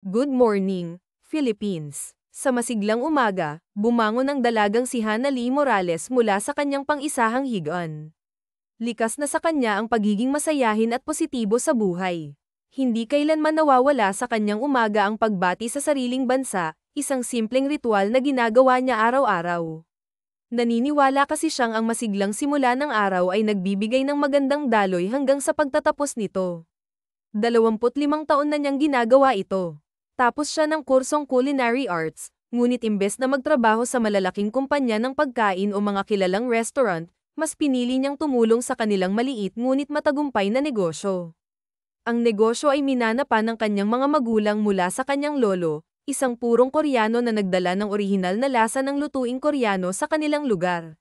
Good morning, Philippines. Sa masiglang umaga, bumangon ang dalagang si Hana Lee Morales mula sa kanyang pang-isahang higaan. Likas na sa kanya ang pagiging masayahin at positibo sa buhay. Hindi kailanman nawawala sa kanyang umaga ang pagbati sa sariling bansa, isang simpleng ritual na ginagawa niya araw-araw. Naniniwala kasi siyang ang masiglang simula ng araw ay nagbibigay ng magandang daloy hanggang sa pagtatapos nito. 25 taon na niyang ginagawa ito. Tapos siya ng kursong culinary arts, ngunit imbes na magtrabaho sa malalaking kumpanya ng pagkain o mga kilalang restaurant, mas pinili niyang tumulong sa kanilang maliit ngunit matagumpay na negosyo. Ang negosyo ay minanapa ng kanyang mga magulang mula sa kanyang lolo, isang purong Koreano na nagdala ng orihinal na lasa ng lutuing Koreano sa kanilang lugar.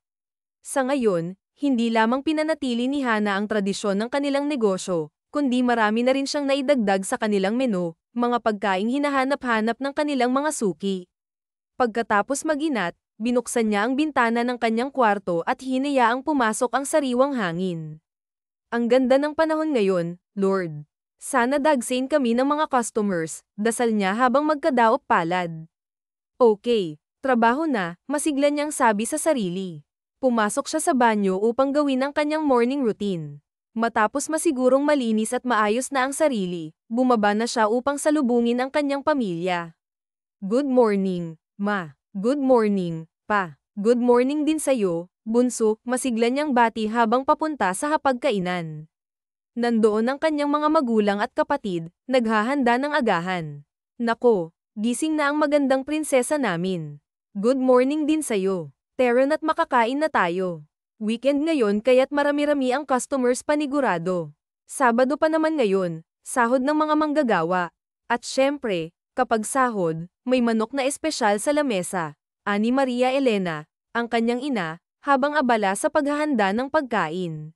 Sa ngayon, hindi lamang pinanatili ni Hana ang tradisyon ng kanilang negosyo, kundi marami na rin siyang naidagdag sa kanilang menu, mga pagkaing hinahanap-hanap ng kanilang mga suki. Pagkatapos mag-inat, binuksan niya ang bintana ng kanyang kwarto at hinayaang pumasok ang sariwang hangin. Ang ganda ng panahon ngayon, Lord. Sana dagsain kami ng mga customers, dasal niya habang magkadaop palad. Okay, trabaho na, masigla niyang sabi sa sarili. Pumasok siya sa banyo upang gawin ang kanyang morning routine. Matapos masigurong malinis at maayos na ang sarili, bumaba na siya upang salubungin ang kanyang pamilya. Good morning, Ma. Good morning, Pa. Good morning din sa'yo, bunso, masigla niyang bati habang papunta sa hapagkainan. Nandoon ang kanyang mga magulang at kapatid, naghahanda ng agahan. Nako, gising na ang magandang prinsesa namin. Good morning din sa'yo. Tara na't makakain na tayo. Weekend ngayon kaya't marami-rami ang customers panigurado. Sabado pa naman ngayon, sahod ng mga manggagawa. At syempre, kapag sahod, may manok na espesyal sa lamesa. Ani Maria Elena, ang kanyang ina, habang abala sa paghahanda ng pagkain.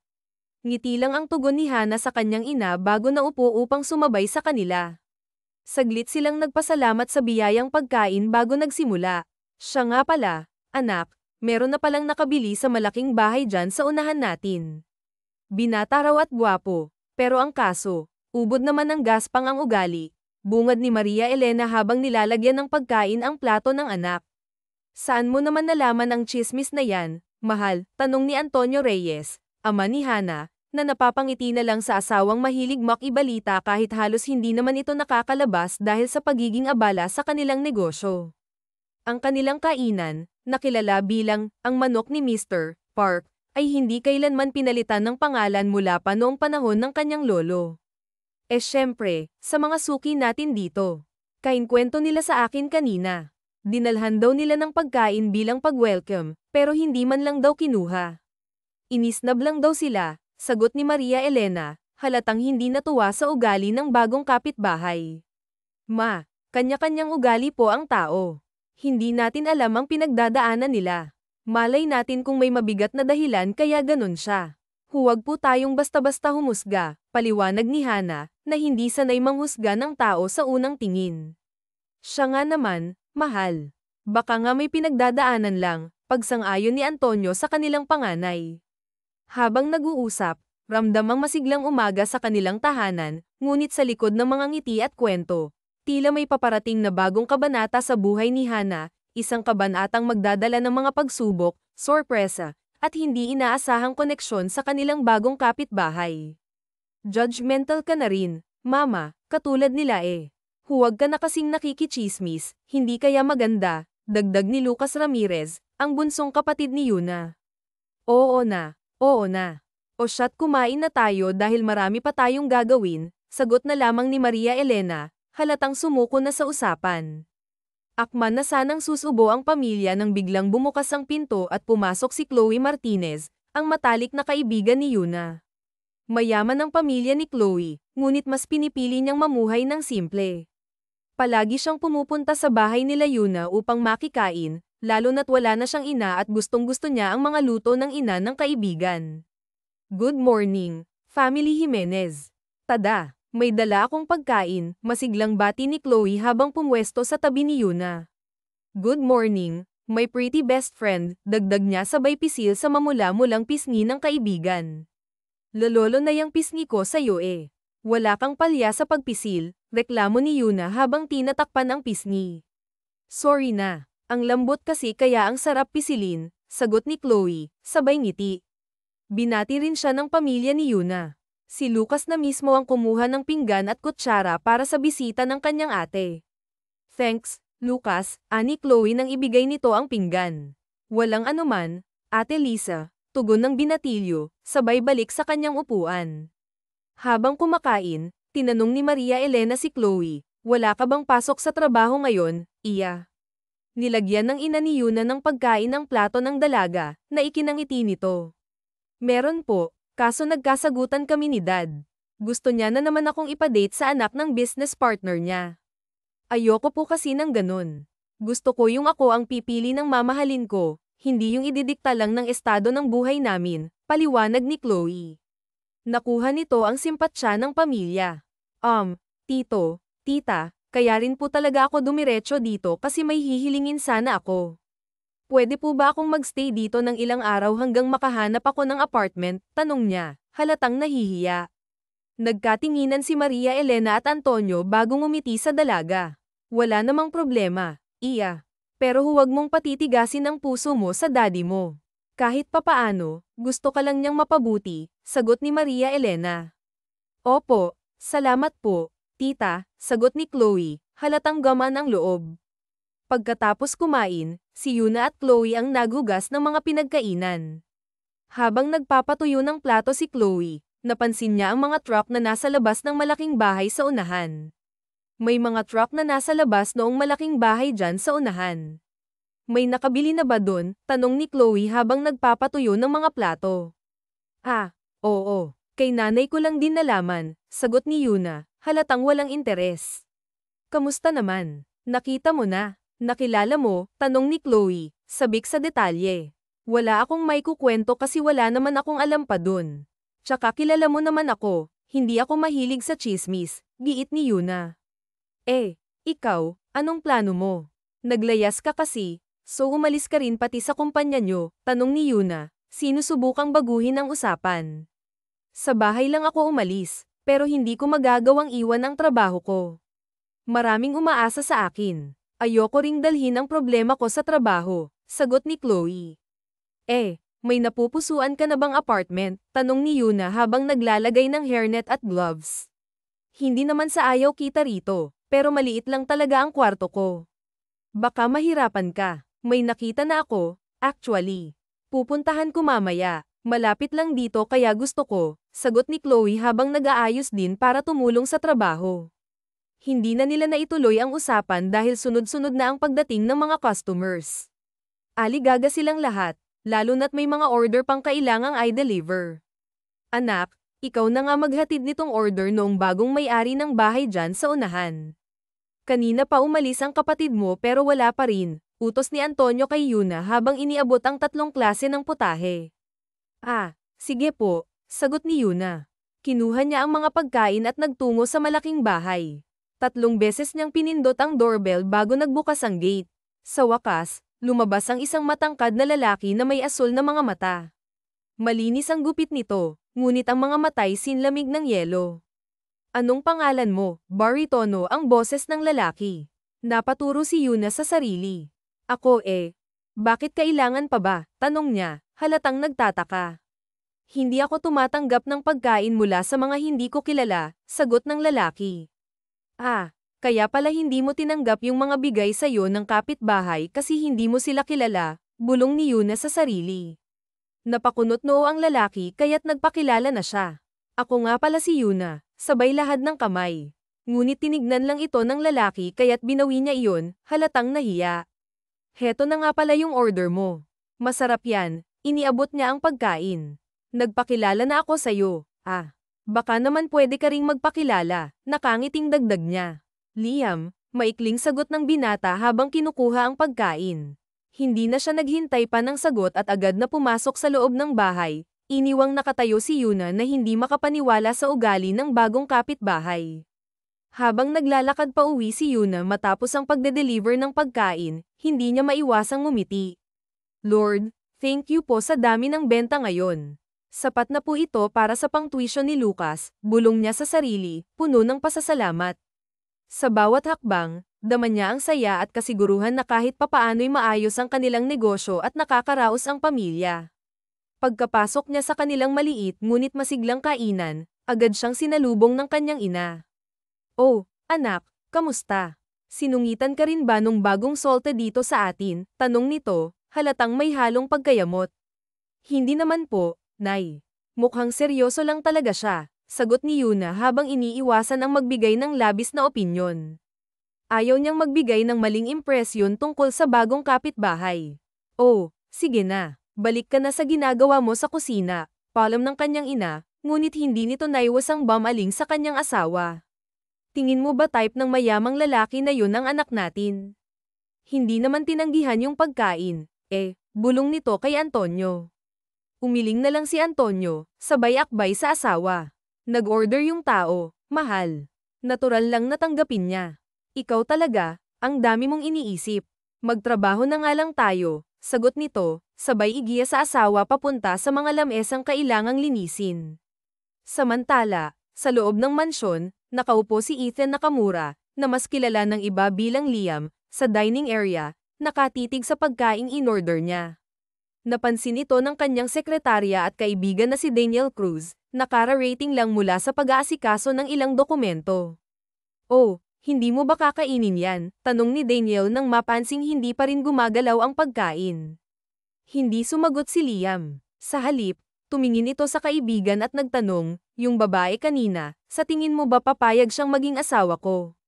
Ngiti lang ang tugon ni Hana sa kanyang ina bago naupo upang sumabay sa kanila. Saglit silang nagpasalamat sa biyayang pagkain bago nagsimula. Siya nga pala, anak, meron na palang nakabili sa malaking bahay dyan sa unahan natin. Binata raw at gwapo, pero ang kaso, ubod naman ng gaspang ang ugali, bungad ni Maria Elena habang nilalagyan ng pagkain ang plato ng anak. Saan mo naman nalaman ang chismis na yan, mahal? Tanong ni Antonio Reyes, ama ni Hana, na napapangiti na lang sa asawang mahilig makibalita kahit halos hindi naman ito nakakalabas dahil sa pagiging abala sa kanilang negosyo. Ang kanilang kainan, nakilala bilang ang manok ni Mr. Park, ay hindi kailanman pinalitan ng pangalan mula pa noong panahon ng kanyang lolo. Syempre, sa mga suki natin dito. Kainkwento nila sa akin kanina. Dinalhan daw nila ng pagkain bilang pag-welcome, pero hindi man lang daw kinuha. Inisnab lang daw sila, sagot ni Maria Elena, halatang hindi natuwa sa ugali ng bagong kapitbahay. Ma, kanya-kanyang ugali po ang tao. Hindi natin alam ang pinagdadaanan nila. Malay natin kung may mabigat na dahilan kaya ganun siya. Huwag po tayong basta-basta humusga, paliwanag ni Hana, na hindi sanay manghusga ng tao sa unang tingin. Siya nga naman, mahal. Baka nga may pinagdadaanan lang, pagsang-ayon ni Antonio sa kanilang panganay. Habang nag-uusap, ramdamang masiglang umaga sa kanilang tahanan, ngunit sa likod ng mga ngiti at kwento, tila may paparating na bagong kabanata sa buhay ni Hana, isang kabanatang magdadala ng mga pagsubok, sorpresa, at hindi inaasahang koneksyon sa kanilang bagong kapitbahay. Judgmental ka na rin, Mama, katulad nila eh. Huwag ka na kasing nakikichismis, hindi kaya maganda, dagdag ni Lucas Ramirez, ang bunsong kapatid ni Yuna. Oo na, oo na. O shot, kumain na tayo dahil marami pa tayong gagawin, sagot na lamang ni Maria Elena, halatang sumuko na sa usapan. Akman na sanang susubo ang pamilya nang biglang bumukas ang pinto at pumasok si Chloe Martinez, ang matalik na kaibigan ni Yuna. Mayaman ang pamilya ni Chloe, ngunit mas pinipili niyang mamuhay ng simple. Palagi siyang pumupunta sa bahay nila Yuna upang makikain, lalo na't wala na siyang ina at gustong-gusto niya ang mga luto ng ina ng kaibigan. Good morning, Family Jimenez. Tada! May dala akong pagkain, masiglang bati ni Chloe habang pumwesto sa tabi ni Yuna. Good morning, my pretty best friend, dagdag niya sabay pisil sa mamula-mulang pisngi ng kaibigan. Lololo na yang pisngi ko sa'yo eh. Wala kang palya sa pagpisil, Reklamo ni Yuna habang tinatakpan ang pisngi. Sorry na. Ang lambot kasi kaya ang sarap pisilin, sagot ni Chloe, sabay ngiti. Binati rin siya ng pamilya ni Yuna. Si Lucas na mismo ang kumuha ng pinggan at kutsara para sa bisita ng kanyang ate. Thanks, Lucas, ani Chloe nang ibigay nito ang pinggan. Walang anuman, Ate Lisa, tugon ng binatilyo, sabay balik sa kanyang upuan. Habang kumakain, tinanong ni Maria Elena si Chloe, wala ka bang pasok sa trabaho ngayon, iya? Nilagyan ng ina ni Yuna ng pagkain ang plato ng dalaga, na ikinangiti nito. Meron po, kaso nagkasagutan kami ni Dad. Gusto niya na naman akong ipadate sa anak ng business partner niya. Ayoko po kasi ng ganun. Gusto ko yung ako ang pipili ng mamahalin ko, hindi yung ididikta lang ng estado ng buhay namin, paliwanag ni Chloe. Nakuha nito ang simpatsya ng pamilya. Tito, tita, kaya rin po talaga ako dumiretso dito kasi may hihilingin sana ako. Pwede po ba akong magstay dito ng ilang araw hanggang makahanap ako ng apartment? Tanong niya, halatang nahihiya. Nagkatinginan si Maria Elena at Antonio bago ngumiti sa dalaga. Wala namang problema, iya. Pero huwag mong patitigasin ang puso mo sa daddy mo. Kahit papaano, gusto ka lang niyang mapabuti, sagot ni Maria Elena. Opo, salamat po, tita, sagot ni Chloe, halatang gaman ang loob. Pagkatapos kumain, si Yuna at Chloe ang nagugas ng mga pinagkainan. Habang nagpapatuyo ng plato si Chloe, napansin niya ang mga truck na nasa labas ng malaking bahay sa unahan. May mga truck na nasa labas noong malaking bahay dyan sa unahan. May nakabili na ba dun? Tanong ni Chloe habang nagpapatuyo ng mga plato. Oo. Kay nanay ko lang din nalaman, sagot ni Yuna, halatang walang interes. Kamusta naman? Nakita mo na? Nakilala mo? Tanong ni Chloe, sabik sa detalye. Wala akong may kukwento kasi wala naman akong alam pa dun. Tsaka kilala mo naman ako, hindi ako mahilig sa chismis, giit ni Yuna. Ikaw, anong plano mo? Naglayas ka kasi, so umalis ka rin pati sa kumpanya nyo, tanong ni Yuna, sinusubukang baguhin ang usapan. Sa bahay lang ako umalis, pero hindi ko magagawang iwan ang trabaho ko. Maraming umaasa sa akin. Ayoko ring dalhin ang problema ko sa trabaho, sagot ni Chloe. May napupusuan ka na bang apartment? Tanong ni Yuna habang naglalagay ng hairnet at gloves. Hindi naman sa ayaw kita rito, pero maliit lang talaga ang kwarto ko. Baka mahirapan ka. May nakita na ako, actually. Pupuntahan ko mamaya. Malapit lang dito kaya gusto ko, sagot ni Chloe habang nag-aayos din para tumulong sa trabaho. Hindi na nila naituloy ang usapan dahil sunod-sunod na ang pagdating ng mga customers. Aligaga silang lahat, lalo na't may mga order pang kailangang i-deliver. Anak, ikaw na nga maghatid nitong order noong bagong may-ari ng bahay dyan sa unahan. Kanina pa umalis ang kapatid mo pero wala pa rin, utos ni Antonio kay Yuna habang iniabot ang 3 klase ng putahe. Sige po, sagot ni Yuna. Kinuha niya ang mga pagkain at nagtungo sa malaking bahay. 3 beses niyang pinindot ang doorbell bago nagbukas ang gate. Sa wakas, lumabas ang isang matangkad na lalaki na may asul na mga mata. Malinis ang gupit nito, ngunit ang mga mata'y sinlamig ng yelo. Anong pangalan mo? Baritono ang boses ng lalaki. Napaturo si Yuna sa sarili. Ako Bakit kailangan pa ba? Tanong niya, halatang nagtataka. Hindi ako tumatanggap ng pagkain mula sa mga hindi ko kilala, sagot ng lalaki. Kaya pala hindi mo tinanggap yung mga bigay sa'yo ng kapitbahay kasi hindi mo sila kilala, bulong ni Yuna sa sarili. Napakunot noo ang lalaki kaya't nagpakilala na siya. Ako nga pala si Yuna, sabay lahad ng kamay. Ngunit tinignan lang ito ng lalaki kaya't binawi niya iyon, halatang nahiya. Heto na nga pala yung order mo. Masarap yan, iniabot niya ang pagkain. Nagpakilala na ako sa'yo. Baka naman pwede ka ring magpakilala, nakangiting dagdag niya. Liam, maikling sagot ng binata habang kinukuha ang pagkain. Hindi na siya naghintay pa ng sagot at agad na pumasok sa loob ng bahay, iniwang nakatayo si Yuna na hindi makapaniwala sa ugali ng bagong kapitbahay. Habang naglalakad pa uwi si Yuna matapos ang pagde-deliver ng pagkain, hindi niya maiwasang ngumiti. Lord, thank you po sa dami ng benta ngayon. Sapat na po ito para sa pang-tuition ni Lucas, bulong niya sa sarili, puno ng pasasalamat. Sa bawat hakbang, dama niya ang saya at kasiguruhan na kahit papaano'y maayos ang kanilang negosyo at nakakaraos ang pamilya. Pagkapasok niya sa kanilang maliit ngunit masiglang kainan, agad siyang sinalubong ng kanyang ina. "Oh, anak, kamusta? Sinungitan ka rin ba nung bagong solte dito sa atin?" Tanong nito, halatang may halong pagkayamot. "Hindi naman po, Nay. Mukhang seryoso lang talaga siya," sagot ni Yuna habang iniiwasan ang magbigay ng labis na opinyon. Ayaw niyang magbigay ng maling impresyon tungkol sa bagong kapitbahay. "Oh, sige na. Balik ka na sa ginagawa mo sa kusina," paalam ng kanyang ina, ngunit hindi nito naiwas ang bamaling sa kanyang asawa. "Tingin mo ba type ng mayamang lalaki na yun ang anak natin?" Hindi naman tinanggihan yung pagkain, bulong nito kay Antonio. Umiling na lang si Antonio, sabay akbay sa asawa. Nag-order yung tao, mahal. Natural lang natanggapin niya. "Ikaw talaga, ang dami mong iniisip. Magtrabaho na nga lang tayo," sagot nito, sabay igiya sa asawa papunta sa mga lamesang kailangang linisin. Samantala, sa loob ng mansyon, nakaupo si Ethan Nakamura, na mas kilala ng iba bilang Liam, sa dining area, nakatitig sa pagkaing in-order niya. Napansin ito ng kanyang sekretarya at kaibigan na si Daniel Cruz, nakara-rating lang mula sa pag-aasikaso ng ilang dokumento. "Oh, hindi mo ba kakainin yan?" tanong ni Daniel nang mapansing hindi pa rin gumagalaw ang pagkain. Hindi sumagot si Liam. Sa halip, tumingin ito sa kaibigan at nagtanong, "Yung babae kanina, sa tingin mo ba papayag siyang maging asawa ko?"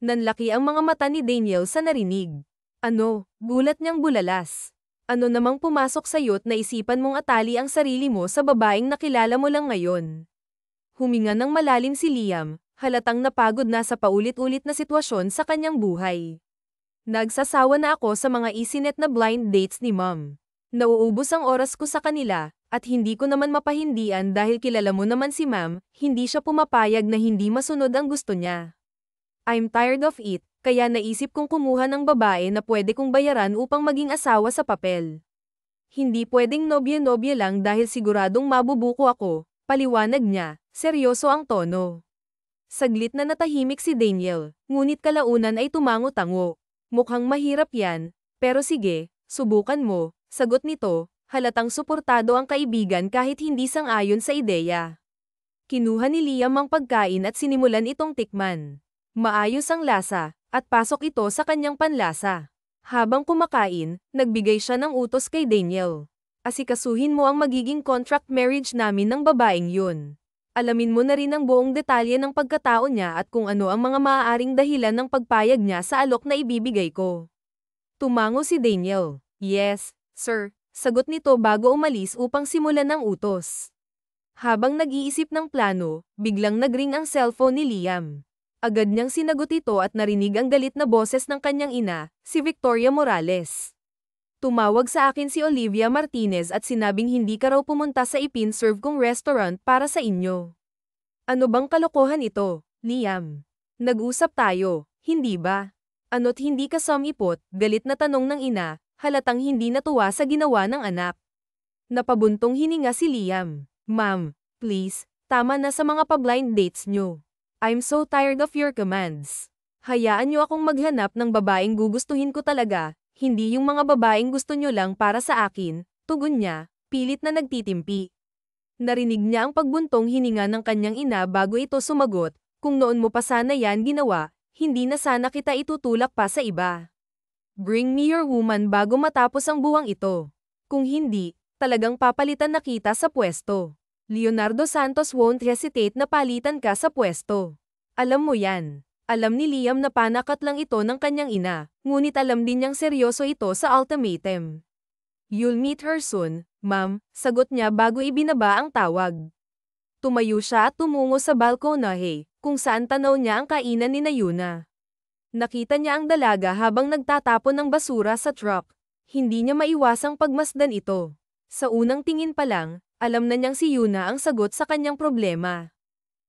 Nanlaki ang mga mata ni Daniel sa narinig. "Ano?" Gulat niyang bulalas. "Ano namang pumasok sa'yo't naisipan mong atali ang sarili mo sa babaeng nakilala mo lang ngayon?" Huminga ng malalim si Liam, halatang napagod na sa paulit-ulit na sitwasyon sa kanyang buhay. "Nagsasawa na ako sa mga isinet na blind dates ni Mom. Nauubos ang oras ko sa kanila, at hindi ko naman mapahindian dahil kilala mo naman si Ma'am, hindi siya pumapayag na hindi masunod ang gusto niya. I'm tired of it, kaya naisip kong kumuha ng babae na pwede kong bayaran upang maging asawa sa papel. Hindi pwedeng nobya-nobya lang dahil siguradong mabubuko ako," paliwanag niya, seryoso ang tono. Saglit na natahimik si Daniel, ngunit kalaunan ay tumango-tango. "Mukhang mahirap yan, pero sige, subukan mo," sagot nito, halatang suportado ang kaibigan kahit hindi sang-ayon sa ideya. Kinuha ni Liam ang pagkain at sinimulan itong tikman. Maayos ang lasa, at pasok ito sa kanyang panlasa. Habang kumakain, nagbigay siya ng utos kay Daniel. "Asikasuhin mo ang magiging contract marriage namin ng babaeng yun. Alamin mo na rin ang buong detalye ng pagkatao niya at kung ano ang mga maaaring dahilan ng pagpayag niya sa alok na ibibigay ko." Tumango si Daniel. "Yes, sir," sagot nito bago umalis upang simulan ang utos. Habang nag-iisip ng plano, biglang nagring ang cellphone ni Liam. Agad niyang sinagot ito at narinig ang galit na boses ng kanyang ina, si Victoria Morales. "Tumawag sa akin si Olivia Martinez at sinabing hindi ka raw pumunta sa ipin-serve kong restaurant para sa inyo. Ano bang kalokohan ito, Liam? Nag-usap tayo, hindi ba? Ano't hindi ka sumipot?" Galit na tanong ng ina, halatang hindi natuwa sa ginawa ng anak. Napabuntong hininga si Liam. "Ma'am, please, tama na sa mga pa-blind dates niyo. I'm so tired of your commands. Hayaan niyo akong maghanap ng babaeng gugustuhin ko talaga, hindi yung mga babaeng gusto niyo lang para sa akin," tugon niya, pilit na nagtitimpi. Narinig niya ang pagbuntong hininga ng kanyang ina bago ito sumagot, "Kung noon mo pa sana yan ginawa, hindi na sana kita itutulak pa sa iba. Bring me your woman bago matapos ang buwang ito. Kung hindi, talagang papalitan na kita sa pwesto. Leonardo Santos won't hesitate na palitan ka sa pwesto. Alam mo yan." Alam ni Liam na panakat lang ito ng kanyang ina, ngunit alam din niyang seryoso ito sa ultimatum. "You'll meet her soon, ma'am," sagot niya bago ibinaba ang tawag. Tumayo siya at tumungo sa balkonahe, kung saan tanaw niya ang kainan ni Yuna. Nakita niya ang dalaga habang nagtatapon ng basura sa truck. Hindi niya maiwasang pagmasdan ito. Sa unang tingin pa lang, alam na niyang si Yuna ang sagot sa kanyang problema.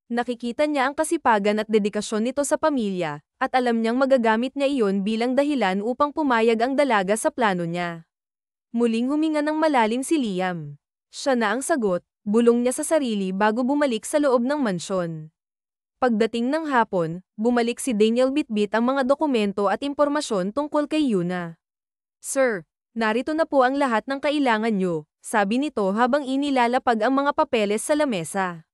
Nakikita niya ang kasipagan at dedikasyon nito sa pamilya, at alam niyang magagamit niya iyon bilang dahilan upang pumayag ang dalaga sa plano niya. Muling huminga ng malalim si Liam. Siya na ang sagot, bulong niya sa sarili bago bumalik sa loob ng mansyon. Pagdating ng hapon, bumalik si Daniel bitbit ang mga dokumento at impormasyon tungkol kay Yuna. Sir, narito na po ang lahat ng kailangan nyo, sabi nito habang inilalapag ang mga papeles sa lamesa.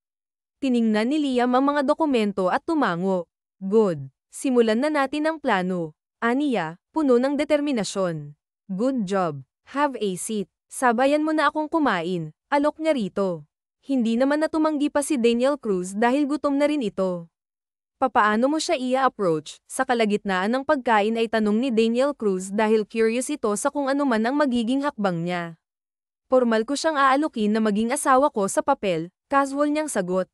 Tiningnan ni Liam ang mga dokumento at tumango. Good. Simulan na natin ang plano. Aniya, puno ng determinasyon. Good job. Have a seat. Sabayan mo na akong kumain. Alok niya rito. Hindi naman natumanggi pa si Daniel Cruz dahil gutom na rin ito. Papaano mo siya i-approach? Sa kalagitnaan ng pagkain ay tanong ni Daniel Cruz dahil curious ito sa kung ano man ang magiging hakbang niya. Formal ko siyang aalukin na maging asawa ko sa papel, casual niyang sagot.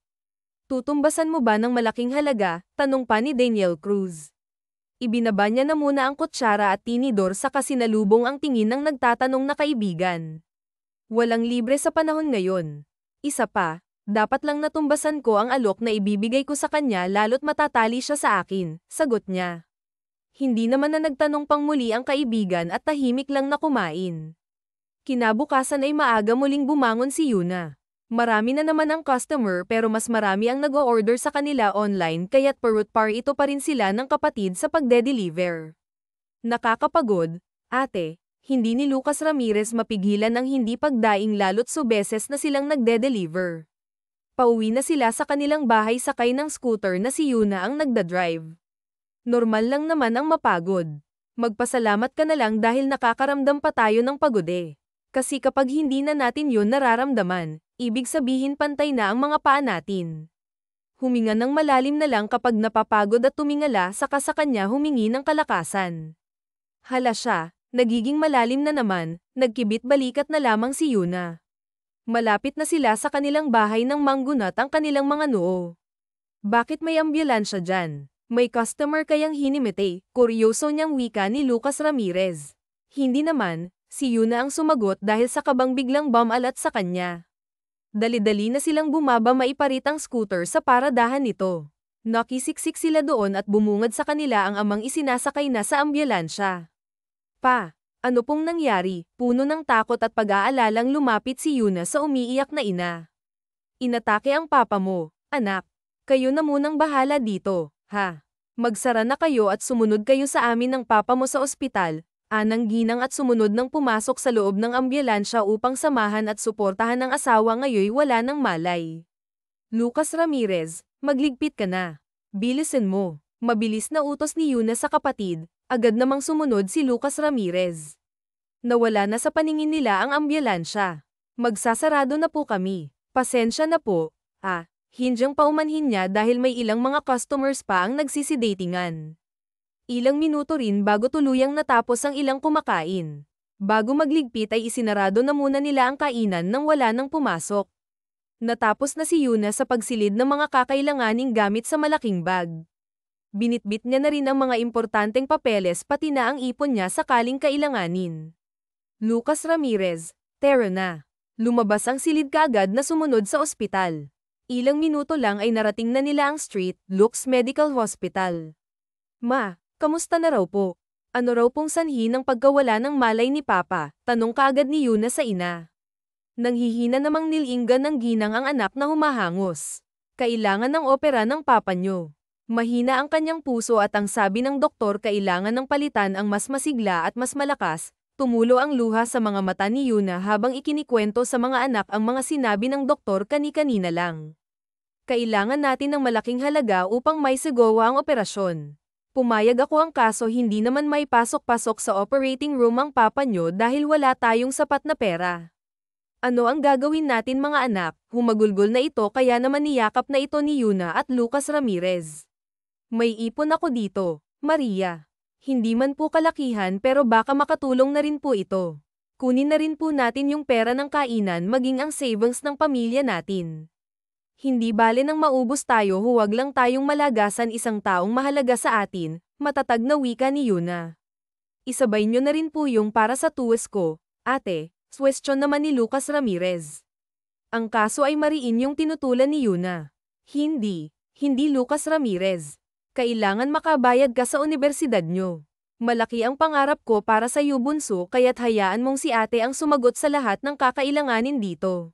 Tutumbasan mo ba ng malaking halaga? Tanong pa ni Daniel Cruz. Ibinaba niya na muna ang kutsara at tinidor sa kasinalubong ang tingin ng nagtatanong na kaibigan. Walang libre sa panahon ngayon. Isa pa, dapat lang natumbasan ko ang alok na ibibigay ko sa kanya lalo't matatali siya sa akin, sagot niya. Hindi naman na nagtanong pang muli ang kaibigan at tahimik lang na kumain. Kinabukasan ay maaga muling bumangon si Yuna. Marami na naman ang customer pero mas marami ang nag-o-order sa kanila online kaya't parut-par ito pa rin sila ng kapatid sa pagde-deliver. Nakakapagod, ate. Hindi ni Lucas Ramirez mapigilan ang hindi pagdaing lalo't beses na silang nagde-deliver. Pauwi na sila sa kanilang bahay sakay ng scooter na si Yuna ang nagdadrive. Normal lang naman ang mapagod. Magpasalamat ka na lang dahil nakakaramdam pa tayo ng pagod eh. Kasi kapag hindi na natin yun nararamdaman, ibig sabihin pantay na ang mga paa natin. Huminga ng malalim na lang kapag napapagod at tumingala saka sa kanya humingi ng kalakasan. Hala siya. Nagiging malalim na naman, nagkibit balikat na lamang si Yuna. Malapit na sila sa kanilang bahay nang manggunat ang kanilang mga noo. Bakit may ambulansya dyan? May customer kayang hinimite? Kuryoso niyang wika ni Lucas Ramirez. Hindi naman, si Yuna ang sumagot dahil sa kabang biglang bumalat sa kanya. Dali-dali na silang bumaba maiparit ang scooter sa paradahan nito. Nakisiksik sila doon at bumungad sa kanila ang amang isinasakay na sa ambulansya. Pa, ano pong nangyari? Puno ng takot at pag-aalalang lumapit si Yuna sa umiiyak na ina. Inatake ang papa mo, anak. Kayo na munang bahala dito, ha? Magsara na kayo at sumunod kayo sa amin ng papa mo sa ospital. Anang ginang at sumunod nang pumasok sa loob ng ambulansya upang samahan at suportahan ang asawa ngayoy wala ng malay. Lucas Ramirez, magligpit ka na. Bilisin mo. Mabilis na utos ni Yuna sa kapatid. Agad namang sumunod si Lucas Ramirez. Nawala na sa paningin nila ang ambulansya. Magsasarado na po kami. Pasensya na po. Hindyang paumanhin niya dahil may ilang mga customers pa ang nagsisidatingan. Ilang minuto rin bago tuluyang natapos ang ilang kumakain. Bago magligpit ay isinarado na muna nila ang kainan nang wala nang pumasok. Natapos na si Yuna sa pagsilid ng mga kakailanganing gamit sa malaking bag. Binitbit niya na rin ang mga importanteng papeles pati na ang ipon niya sakaling kailanganin. Lucas Ramirez, tara na. Lumabas ang silid kaagad na sumunod sa ospital. Ilang minuto lang ay narating na nila ang St. Luke's Medical Hospital. Ma, kamusta na raw po? Ano raw pong sanhi ng pagkawala ng malay ni Papa? Tanong kaagad ni Yuna sa ina. Nanghihina namang nilinggan ng ginang ang anak na humahangos. Kailangan ng opera ng papa nyo. Mahina ang kanyang puso at ang sabi ng doktor kailangan ng palitan ang mas masigla at mas malakas. Tumulo ang luha sa mga mata ni Yuna habang ikinikwento sa mga anak ang mga sinabi ng doktor kani-kanina lang. Kailangan natin ng malaking halaga upang may sigawa ang operasyon. Pumayag ako ang kaso hindi naman may pasok-pasok sa operating room ang papa nyo dahil wala tayong sapat na pera. Ano ang gagawin natin mga anak? Humagulgol na ito kaya naman niyakap na ito ni Yuna at Lucas Ramirez. May ipon ako dito, Maria. Hindi man po kalakihan pero baka makatulong na rin po ito. Kunin na rin po natin yung pera ng kainan maging ang savings ng pamilya natin. Hindi bale nang maubos tayo huwag lang tayong malagasan isang taong mahalaga sa atin, matatag na wika ni Yuna. Isabay nyo na rin po yung para sa tuwes ko, ate, question naman ni Lucas Ramirez. Ang kaso ay mariin yung tinutulan ni Yuna. Hindi Lucas Ramirez. Kailangan makabayad ka sa universidad nyo. Malaki ang pangarap ko para sa iyo bunso kaya't hayaan mong si ate ang sumagot sa lahat ng kakailanganin dito.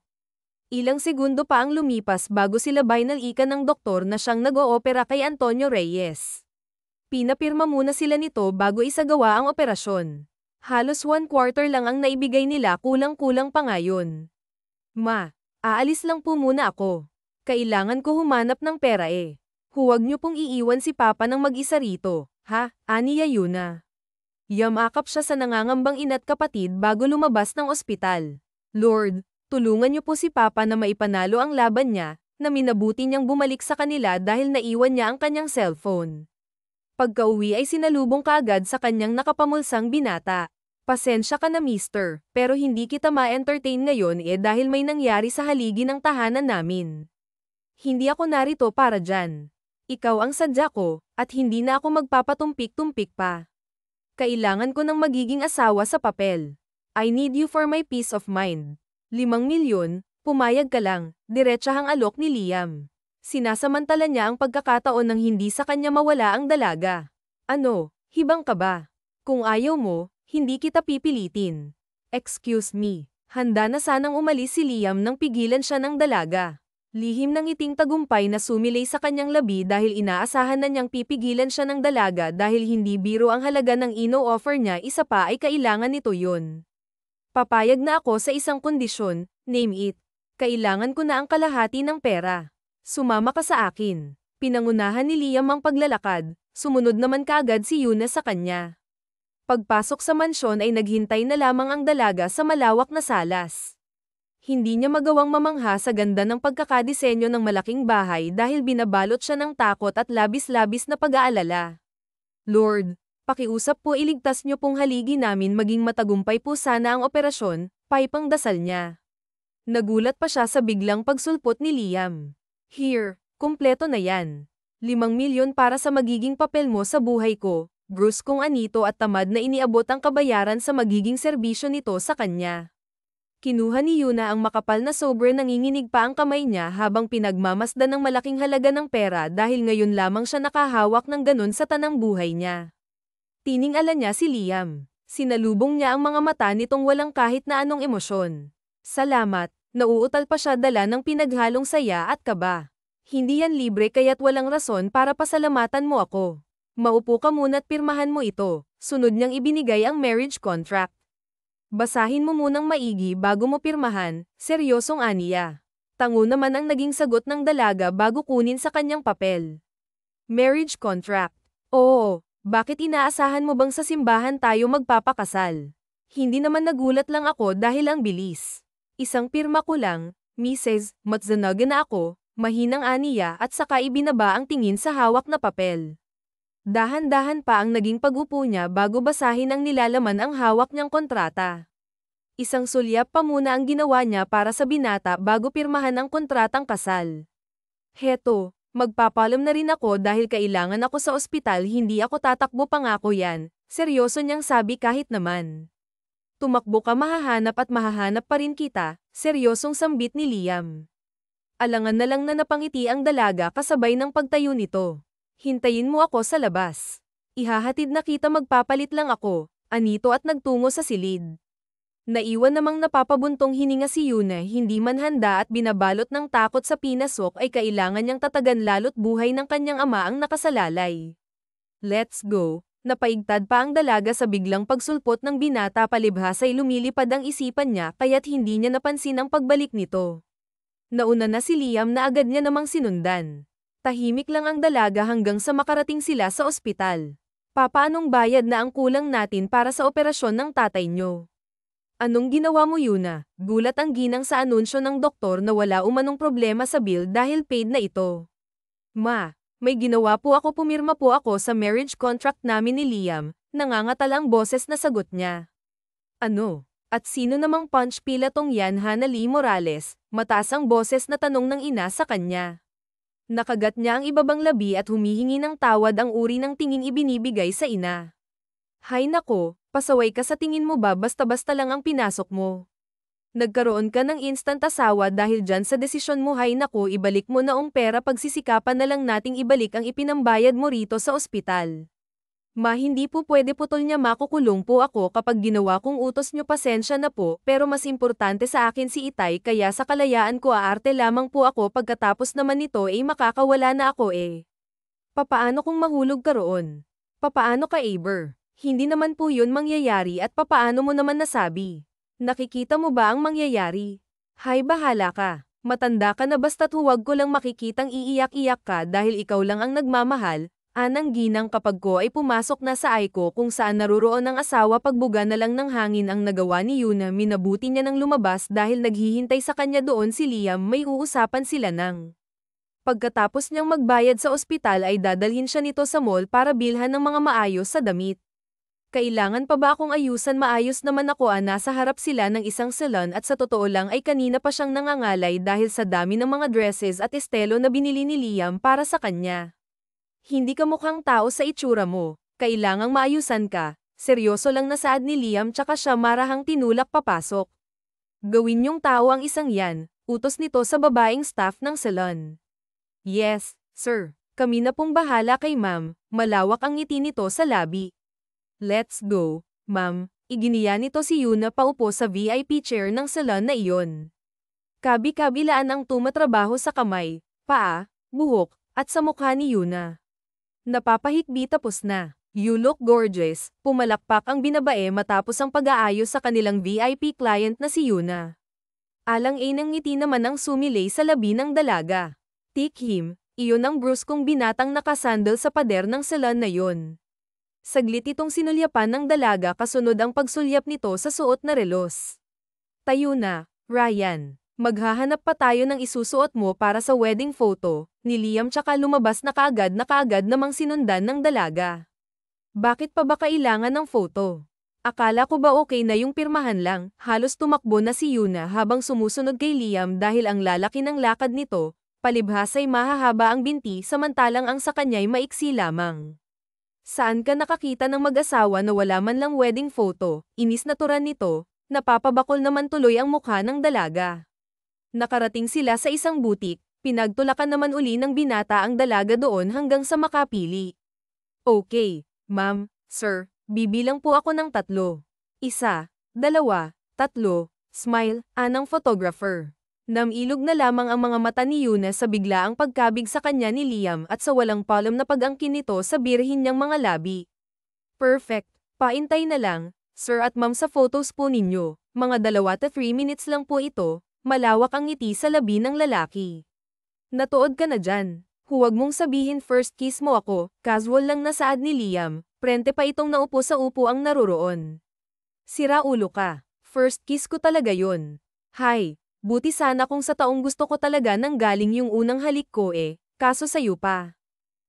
Ilang segundo pa ang lumipas bago sila binalikan ng doktor na siyang nag-oopera kay Antonio Reyes. Pinapirma muna sila nito bago isagawa ang operasyon. Halos 1/4 lang ang naibigay nila, kulang-kulang pa ngayon. Ma, aalis lang po muna ako. Kailangan ko humanap ng pera eh. Huwag niyo pong iiwan si Papa ng mag-isa rito, ha? Aniya Yuna. Yamakap siya sa nangangambang ina't kapatid bago lumabas ng ospital. Lord, tulungan niyo po si Papa na maipanalo ang laban niya, na minabuti niyang bumalik sa kanila dahil naiwan niya ang kanyang cellphone. Pagka-uwi ay sinalubong kaagad sa kanyang nakapamulsang binata. Pasensya ka na mister, pero hindi kita ma-entertain ngayon dahil may nangyari sa haligi ng tahanan namin. Hindi ako narito para dyan. Ikaw ang sadya ko, at hindi na ako magpapatumpik-tumpik pa. Kailangan ko ng magiging asawa sa papel. I need you for my peace of mind. 5 milyon, pumayag ka lang, diretsahang alok ni Liam. Sinasamantala niya ang pagkakataon nang hindi sa kanya mawala ang dalaga. Ano, hibang ka ba? Kung ayaw mo, hindi kita pipilitin. Excuse me, handa na sanang umalis si Liam nang pigilan siya ng dalaga. Lihim ng ngiting tagumpay na sumilay sa kanyang labi dahil inaasahan na niyang pipigilan siya ng dalaga dahil hindi biro ang halaga ng ino-offer niya, isa pa ay kailangan nito yun. Papayag na ako sa isang kondisyon, name it. Kailangan ko na ang kalahati ng pera. Sumama ka sa akin. Pinangunahan ni Liam ang paglalakad, sumunod naman kaagad si Yuna sa kanya. Pagpasok sa mansyon ay naghintay na lamang ang dalaga sa malawak na salas. Hindi niya magawang mamangha sa ganda ng pagkakadisenyo ng malaking bahay dahil binabalot siya ng takot at labis-labis na pag-aalala. Lord, pakiusap po iligtas niyo pong haligi namin, maging matagumpay po sana ang operasyon, paipang dasal niya. Nagulat pa siya sa biglang pagsulpot ni Liam. Here, kumpleto na yan. 5 milyon para sa magiging papel mo sa buhay ko, Bruce kung anito at tamad na iniabot ang kabayaran sa magiging serbisyo nito sa kanya. Kinuha ni Yuna ang makapal na sobre, nanginginig pa ang kamay niya habang pinagmamasdan ng malaking halaga ng pera dahil ngayon lamang siya nakahawak ng ganun sa tanang buhay niya. Tiningala niya si Liam. Sinalubong niya ang mga mata nitong walang kahit na anong emosyon. Salamat, nauutal pa siya dala ng pinaghalong saya at kaba. Hindi yan libre kaya't walang rason para pasalamatan mo ako. Maupo ka muna't pirmahan mo ito. Sunod niyang ibinigay ang marriage contract. Basahin mo munang maigi bago mo pirmahan, seryosong aniya. Tango naman ang naging sagot ng dalaga bago kunin sa kanyang papel. Marriage contract. Oo, bakit inaasahan mo bang sa simbahan tayo magpapakasal? Hindi naman nagulat lang ako dahil ang bilis. Isang pirma ko lang, Mrs. Matzanaga na ako, mahinang aniya at saka ibinaba ang tingin sa hawak na papel. Dahan-dahan pa ang naging pag-upo niya bago basahin ang nilalaman ang hawak niyang kontrata. Isang sulyap pa muna ang ginawa niya para sa binata bago pirmahan ang kontratang kasal. Heto, magpapalam na rin ako dahil kailangan ako sa ospital, hindi ako tatakbo, pangako yan, seryoso niyang sabi. Kahit naman tumakbo ka mahahanap at mahahanap pa rin kita, seryosong sambit ni Liam. Alangan na lang na napangiti ang dalaga kasabay ng pagtayo nito. Hintayin mo ako sa labas. Ihahatid na kita, magpapalit lang ako, anito at nagtungo sa silid. Naiwan namang napapabuntong hininga si Yuna, hindi man handa at binabalot ng takot sa pinasok ay kailangan niyang tatagan lalo't buhay ng kanyang ama ang nakasalalay. Let's go. Napaigtad pa ang dalaga sa biglang pagsulpot ng binata, palibhas ay lumilipad ang isipan niya kaya't hindi niya napansin ang pagbalik nito. Nauna na si Liam na agad niya namang sinundan. Tahimik lang ang dalaga hanggang sa makarating sila sa ospital. Papaanong bayad na ang kulang natin para sa operasyon ng tatay niyo? Anong ginawa mo, Yuna? Gulat ang ginang sa anunsyo ng doktor na wala umanong problema sa bill dahil paid na ito. Ma, may ginawa po ako, pumirma po ako sa marriage contract namin ni Liam, nangangatalang boses na sagot niya. Ano? At sino namang punch pila tong yan, Hanali Morales? Mataas ang boses na tanong ng ina sa kanya. Nakagat niya ang ibabang labi at humihingi ng tawad ang uri ng tinging ibinibigay sa ina. Hay nako, pasaway ka sa tingin mo ba basta-basta lang ang pinasok mo? Nagkaroon ka ng instant asawa dahil dyan sa desisyon mo. Hay nako, ibalik mo na ang pera, pagsisikapan na lang nating ibalik ang ipinambayad mo rito sa ospital. Ma, hindi po pwede putol niya, makukulong po ako kapag ginawa kong utos niyo, pasensya na po, pero mas importante sa akin si Itay, kaya sa kalayaan ko aarte lamang po ako, pagkatapos naman nito makakawala na ako Papaano kung mahulog ka roon? Papaano ka, Aber? Hindi naman po yun mangyayari, at papaano mo naman nasabi? Nakikita mo ba ang mangyayari? Hay, bahala ka. Matanda ka na, basta't huwag ko lang makikitang iiyak-iyak ka dahil ikaw lang ang nagmamahal. Anang ginang, kapag ko ay pumasok na sa Aiko kung saan naruroon ang asawa, pagbuga na lang ng hangin ang nagawa ni Yuna, minabuti niya nang lumabas dahil naghihintay sa kanya doon si Liam, may uusapan sila ng. Pagkatapos niyang magbayad sa ospital ay dadalhin siya nito sa mall para bilhan ng mga maayos sa damit. Kailangan pa ba akong ayusan? Maayos naman ako, nasa harap sila ng isang salon at sa totoo lang ay kanina pa siyang nangangalay dahil sa dami ng mga dresses at estelo na binili ni Liam para sa kanya. Hindi ka mukhang tao sa itsura mo, kailangang maayusan ka, seryoso lang na saad ni Liam, tsaka siya marahang tinulak papasok. Gawin niyong tao ang isang yan, utos nito sa babaeng staff ng salon. Yes, sir, kami na pong bahala kay ma'am, malawak ang ngiti nito sa labi. Let's go, ma'am, iginiya nito si Yuna paupo sa VIP chair ng salon na iyon. Kabi-kabilaan ang tumatrabaho sa kamay, paa, buhok, at sa mukha ni Yuna. Napapahikbi, tapos na. You look gorgeous, pumalakpak ang binabae matapos ang pag-aayos sa kanilang VIP client na si Yuna. Alang-ainang ngiti naman ang sumilay sa labi ng dalaga. Tikhim, iyon ang bruskong binatang nakasandal sa pader ng salon na yon. Saglit itong sinulyapan ng dalaga, kasunod ang pagsulyap nito sa suot na relos. Tayo na, Ryan. Maghahanap pa tayo ng isusuot mo para sa wedding photo, ni Liam, tsaka lumabas na kaagad namang sinundan ng dalaga. Bakit pa ba kailangan ng photo? Akala ko ba okay na yung pirmahan lang? Halos tumakbo na si Yuna habang sumusunod kay Liam dahil ang lalaki ng lakad nito, palibhas ay mahahaba ang binti samantalang ang sa kanya'y maiksi lamang. Saan ka nakakita ng mag-asawa na wala man lang wedding photo? Inis na turan nito, napapabakol naman tuloy ang mukha ng dalaga. Nakarating sila sa isang butik, pinagtulakan naman uli ng binata ang dalaga doon hanggang sa makapili. Okay, ma'am, sir, bibilang po ako ng 3. 1, 2, 3, smile, anang photographer. Namilog na lamang ang mga mata ni Yuna sa biglaang pagkabig sa kanya ni Liam at sa walang palom na pag-angkin nito sa birhin niyang mga labi. Perfect, paintay na lang, sir at ma'am, sa photos po ninyo, mga 2 to 3 minutes lang po ito. Malawak ang ngiti sa labi ng lalaki. Natuod ka na dyan. Huwag mong sabihin first kiss mo ako, casual lang na saad ni Liam, prente pa itong naupo sa upo ang naruroon. Sira ulo ka, first kiss ko talaga yun. Hay, buti sana kung sa taong gusto ko talaga nang galing yung unang halik ko kaso sayo pa.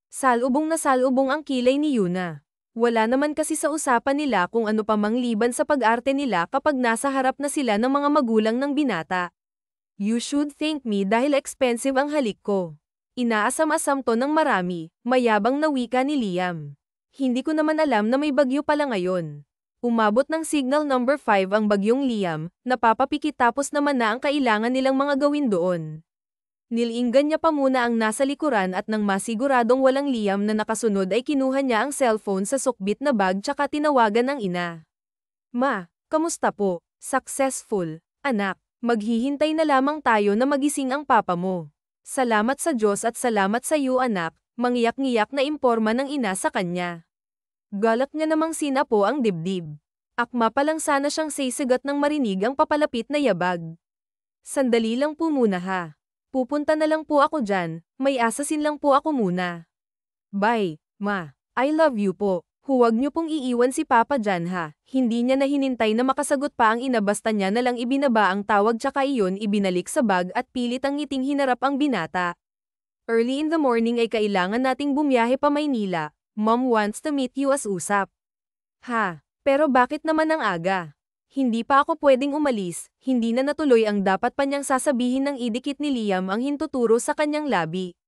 Salubong na salubong ang kilay ni Yuna. Wala naman kasi sa usapan nila kung ano pa mang liban sa pag-arte nila kapag nasa harap na sila ng mga magulang ng binata. You should thank me dahil expensive ang halik ko. Inaasam-asam to ng marami, mayabang na wika ni Liam. Hindi ko naman alam na may bagyo pala ngayon. Umabot ng signal number 5 ang bagyong Liam, napapapikit, tapos naman na ang kailangan nilang mga gawin doon. Nilinggan niya pa muna ang nasa likuran at nang masiguradong walang Liam na nakasunod ay kinuha niya ang cellphone sa sukbit na bag tsaka tinawagan ang ina. Ma, kamusta po? Successful, anak. Maghihintay na lamang tayo na magising ang papa mo. Salamat sa Diyos at salamat sa iyo, anak, mangiyak-ngiyak na imporma ng ina sa kanya. Galak niya namang sinapo ang dibdib. Akma pa lang sana siyang sisigat nang marinig ang papalapit na yabag. Sandali lang po muna ha. Pupunta na lang po ako dyan, may asasin lang po ako muna. Bye, ma. I love you po. Huwag niyo pong iiwan si Papa dyan ha. Hindi niya na hinintay na makasagot pa ang ina, basta niya na lang ibinaba ang tawag tsaka iyon ibinalik sa bag at pilit ang ngiting hinarap ang binata. Early in the morning ay kailangan nating bumiyahe pa Maynila. Mom wants to meet you as usap. Ha, pero bakit naman ang aga? Hindi pa ako pwedeng umalis, hindi na natuloy ang dapat pa niyang sasabihin nang idikit ni Liam ang hintuturo sa kanyang labi.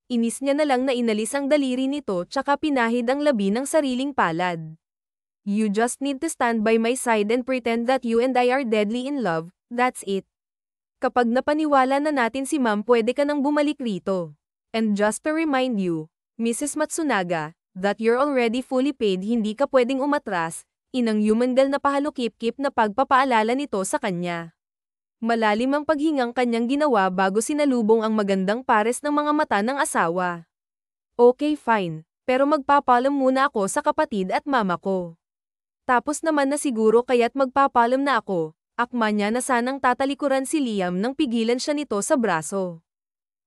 Inis niya na lang na inalis ang daliri nito tsaka pinahid ang labi ng sariling palad. You just need to stand by my side and pretend that you and I are deadly in love, that's it. Kapag napaniwala na natin si ma'am, pwede ka nang bumalik rito. And just to remind you, Mrs. Matsunaga, that you're already fully paid, hindi ka pwedeng umatras, inang Yumangal na pahalukip-kip na pagpapaalala nito sa kanya. Malalim ang paghingang kanyang ginawa bago sinalubong ang magandang pares ng mga mata ng asawa. Okay fine, pero magpapalam muna ako sa kapatid at mama ko. Tapos naman na siguro kaya't magpapalam na ako, akma niya na sanang tatalikuran si Liam nang pigilan siya nito sa braso.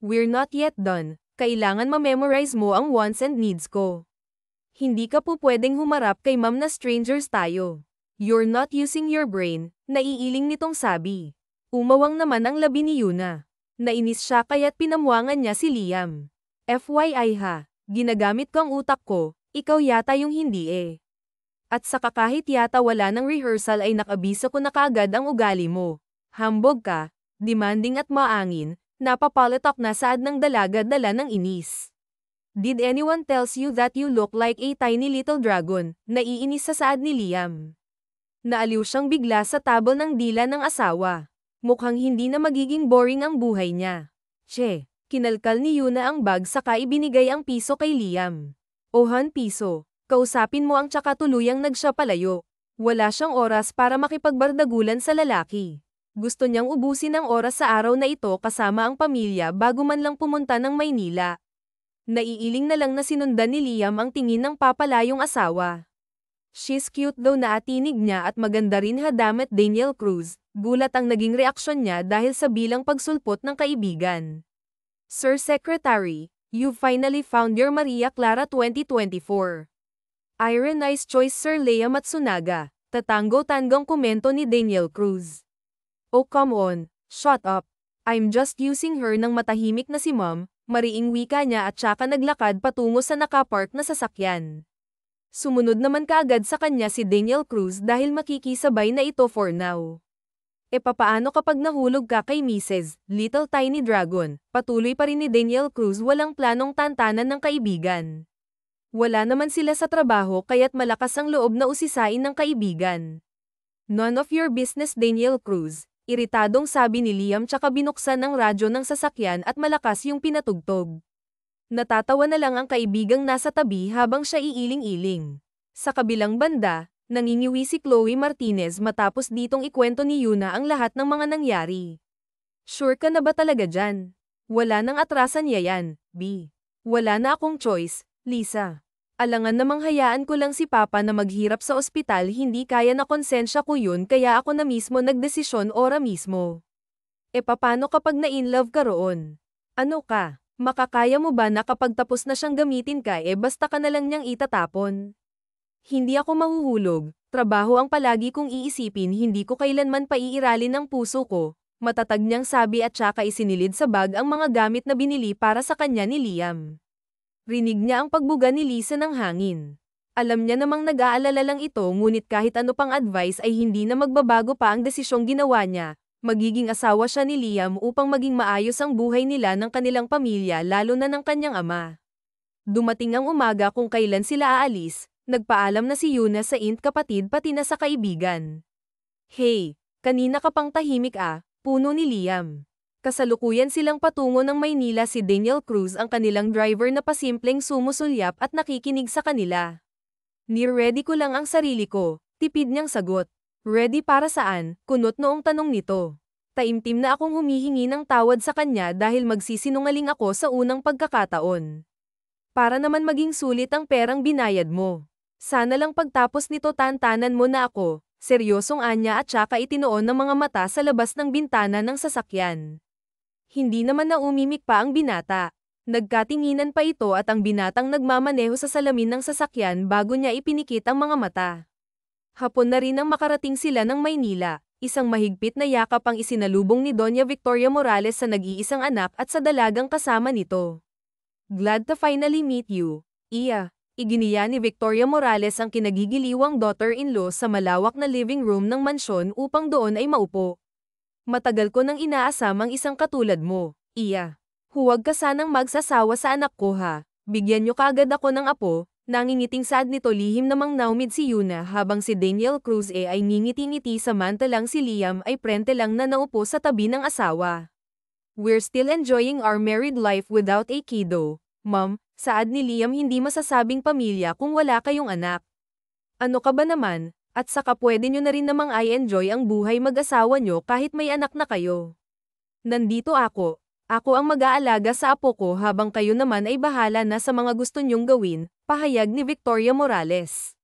We're not yet done, kailangan ma-memorize mo ang wants and needs ko. Hindi ka po pwedeng humarap kay ma'am na strangers tayo. You're not using your brain, naiiling nitong sabi. Umawang naman ang labi ni Yuna. Nainis siya kaya't pinamuangan niya si Liam. FYI ha, ginagamit ko ang utak ko, ikaw yata yung hindi eh. At saka kahit yata wala ng rehearsal ay nakabisa ko na kaagad ang ugali mo. Hambog ka, demanding at maangin, napapalatak na saad ng dalaga dala ng inis. Did anyone tells you that you look like a tiny little dragon? Naiinis sa saad ni Liam. Naaliw siyang bigla sa tabol ng dila ng asawa. Mukhang hindi na magiging boring ang buhay niya. Che, kinalkal ni Yuna ang bag saka ibinigay ang piso kay Liam. Ohan piso, kausapin mo ang tsaka tuluyang nagsya palayo. Wala siyang oras para makipagbardagulan sa lalaki. Gusto niyang ubusin ang oras sa araw na ito kasama ang pamilya bago man lang pumunta ng Maynila. Naiiling na lang na sinundan ni Liam ang tingin ng papalayong asawa. She's cute daw na atinig niya at maganda rin ha damat Daniel Cruz. Gulat ang naging reaksyon niya dahil sa bilang pagsulpot ng kaibigan. Sir Secretary, you finally found your Maria Clara 2024. Ira nice choice Sir Lea Matsunaga, tatango-tanggang komento ni Daniel Cruz. Oh come on, shut up. I'm just using her nang matahimik na si Mom, mariing wika niya at saka naglakad patungo sa nakapark na sasakyan. Sumunod naman kaagad sa kanya si Daniel Cruz dahil makikisabay na ito for now. E papaano kapag nahulog ka kay Mrs. Little Tiny Dragon? Patuloy pa rin ni Daniel Cruz walang planong tantanan ng kaibigan. Wala naman sila sa trabaho kaya't malakas ang loob na usisain ng kaibigan. None of your business Daniel Cruz, iritadong sabi ni Liam tsaka binuksan ang radyo ng sasakyan at malakas yung pinatugtog. Natatawa na lang ang kaibigang nasa tabi habang siya iiling-iling. Sa kabilang banda, nangingiwi si Chloe Martinez matapos ditong ikwento ni Yuna ang lahat ng mga nangyari. Sure ka na ba talaga dyan? Wala nang atrasan yan, B. Wala na akong choice, Lisa. Alangan namang hayaan ko lang si Papa na maghirap sa ospital, hindi kaya na konsensya ko yun kaya ako na mismo nagdesisyon ora mismo. E papano kapag na-inlove ka roon? Ano ka? Makakaya mo ba na kapag tapos na siyang gamitin ka basta ka na lang niyang itatapon? Hindi ako mahuhulog, trabaho ang palagi kong iisipin, hindi ko kailanman paiiralin ang puso ko, matatag niyang sabi at saka isinilid sa bag ang mga gamit na binili para sa kanya ni Liam. Rinig niya ang pagbuga ni Lisa ng hangin. Alam niya namang nag-aalala lang ito ngunit kahit ano pang advice ay hindi na magbabago pa ang desisyong ginawa niya, magiging asawa siya ni Liam upang maging maayos ang buhay nila ng kanilang pamilya lalo na ng kanyang ama. Dumating ang umaga kung kailan sila aalis. Nagpaalam na si Yuna sa kapatid pati na sa kaibigan. Hey, kanina ka pang tahimik puno ni Liam. Kasalukuyan silang patungo ng Maynila si Daniel Cruz ang kanilang driver na pasimpleng sumusulyap at nakikinig sa kanila. Ni-ready ko lang ang sarili ko, tipid niyang sagot. Ready para saan? Kunot noong tanong nito. Taimtim na akong humihingi ng tawad sa kanya dahil magsisinungaling ako sa unang pagkakataon. Para naman maging sulit ang perang binayad mo. Sana lang pagtapos nito tantanan mo na ako, seryosong anya at saka itinoon ng mga mata sa labas ng bintana ng sasakyan. Hindi naman na umimik pa ang binata. Nagkatinginan pa ito at ang binatang nagmamaneho sa salamin ng sasakyan bago niya ipinikit ang mga mata. Hapon na rin nang makarating sila ng Maynila, isang mahigpit na yakap ang isinalubong ni Doña Victoria Morales sa nag-iisang anak at sa dalagang kasama nito. Glad to finally meet you, Iya. Iginiya ni Victoria Morales ang kinagigiliwang daughter-in-law sa malawak na living room ng mansyon upang doon ay maupo. Matagal ko nang inaasam ang isang katulad mo, Iya. Huwag ka sanang magsasawa sa anak ko ha, bigyan niyo kaagad ako ng apo, nangingiting saad nito lihim namang naumid si Yuna habang si Daniel Cruz ay ngingiti-ngiti samantalang si Liam ay prente lang na naupo sa tabi ng asawa. We're still enjoying our married life without a kiddo, Mom, Saad ni Liam hindi masasabing pamilya kung wala kayong anak. Ano ka ba naman, at saka pwede nyo na rin namang i-enjoy ang buhay mag-asawa nyo kahit may anak na kayo. Nandito ako. Ako ang mag-aalaga sa apo ko habang kayo naman ay bahala na sa mga gusto nyong gawin, pahayag ni Victoria Morales.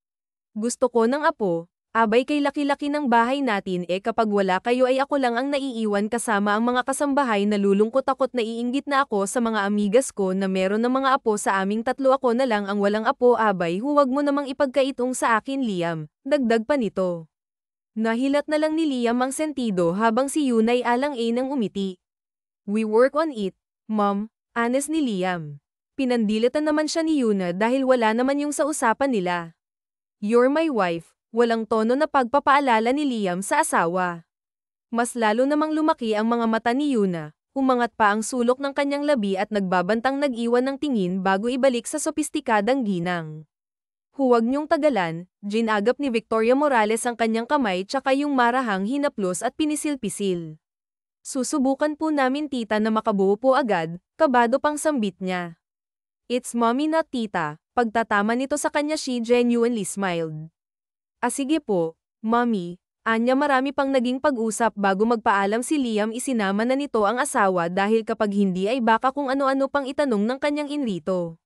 Gusto ko ng apo, abay kay laki-laki ng bahay natin kapag wala kayo ay ako lang ang naiiwan kasama ang mga kasambahay na lulungkot ako't naiinggit na ako sa mga amigas ko na meron ng mga apo sa aming tatlo ako na lang ang walang apo abay huwag mo namang ipagkaitong sa akin Liam, dagdag pa nito. Nahilat na lang ni Liam ang sentido habang si Yunay alang-ang umiti. We work on it, Mom, honest ni Liam. Pinandilitan naman siya ni Yuna dahil wala naman yung sa usapan nila. You're my wife, walang tono na pagpapaalala ni Liam sa asawa. Mas lalo namang lumaki ang mga mata ni Yuna, umangat pa ang sulok ng kanyang labi at nagbabantang nag-iwan ng tingin bago ibalik sa sopistikadang ginang. Huwag niyong tagalan, ginagap ni Victoria Morales ang kanyang kamay tsaka yung marahang hinaplos at pinisil-pisil. Susubukan po namin tita na makabuo po agad, kabado pang sambit niya. It's mommy not tita, pagtatama nito sa kanya she genuinely smiled. Sige po, mommy, anya marami pang naging pag-usap bago magpaalam si Liam isinama na nito ang asawa dahil kapag hindi ay baka kung ano-ano pang itanong ng kanyang inrito.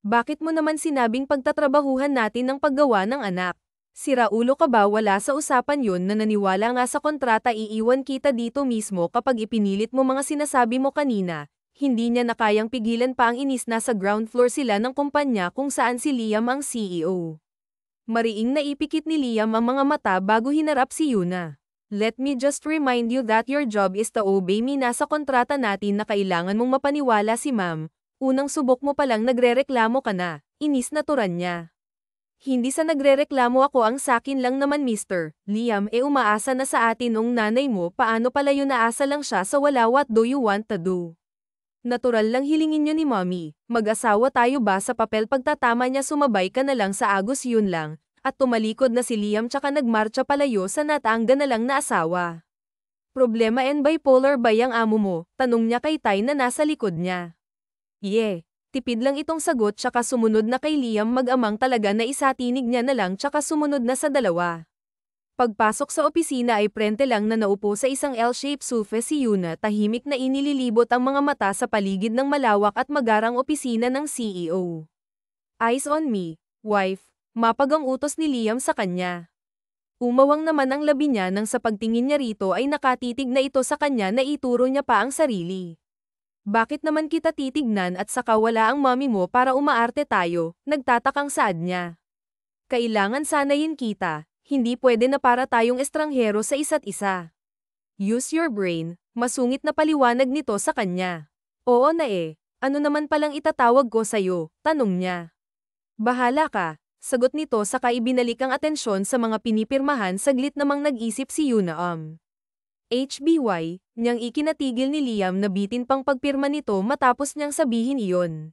Bakit mo naman sinabing pagtatrabahuhan natin ng paggawa ng anak? Sira ulo ka ba wala sa usapan yun na naniwala nga sa kontrata iiwan kita dito mismo kapag ipinilit mo mga sinasabi mo kanina, hindi niya na kayang pigilan pa ang inis na sa ground floor sila ng kumpanya kung saan si Liam ang CEO. Mariing naipikit ni Liam ang mga mata bago hinarap si Yuna. Let me just remind you that your job is to obey me nasa kontrata natin na kailangan mong mapaniwala si ma'am, unang subok mo palang nagrereklamo ka na, inis na turan niya. Hindi sa nagrereklamo ako ang sakin lang naman Mr. Liam umaasa na sa atin ng nanay mo paano pala yun naasa lang siya sa wala what do you want to do? Natural lang hilingin nyo ni mommy, mag-asawa tayo ba sa papel pagtatama niya sumabay ka na lang sa agos yun lang, at tumalikod na si Liam tsaka nagmarcha palayo sa natangga na lang na asawa. Problema and bipolar ba yang amo mo? Tanong niya kay Tay na nasa likod niya. Yeah. Tipid lang itong sagot tsaka sumunod na kay Liam mag-amang talaga na isatinig niya na lang tsaka sumunod na sa dalawa. Pagpasok sa opisina ay prente lang na naupo sa isang L-shaped sofa si Yuna tahimik na inililibot ang mga mata sa paligid ng malawak at magarang opisina ng CEO. Eyes on me, wife, mapagang utos ni Liam sa kanya. Umawang naman ang labi niya nang sa pagtingin niya rito ay nakatitig na ito sa kanya na ituro niya pa ang sarili. Bakit naman kita titignan at saka wala ang mommy mo para umaarte tayo, nagtatakang saad niya. Kailangan sanayin kita, hindi pwede na para tayong estranghero sa isa't isa. Use your brain, masungit na paliwanag nito sa kanya. Oo na ano naman palang itatawag ko sa'yo, tanong niya. Bahala ka, sagot nito saka ibinalik ang atensyon sa mga pinipirmahan saglit namang nag-isip si Yuna HBY, niyang ikinatigil ni Liam na bitin pang pagpirma nito matapos niyang sabihin iyon.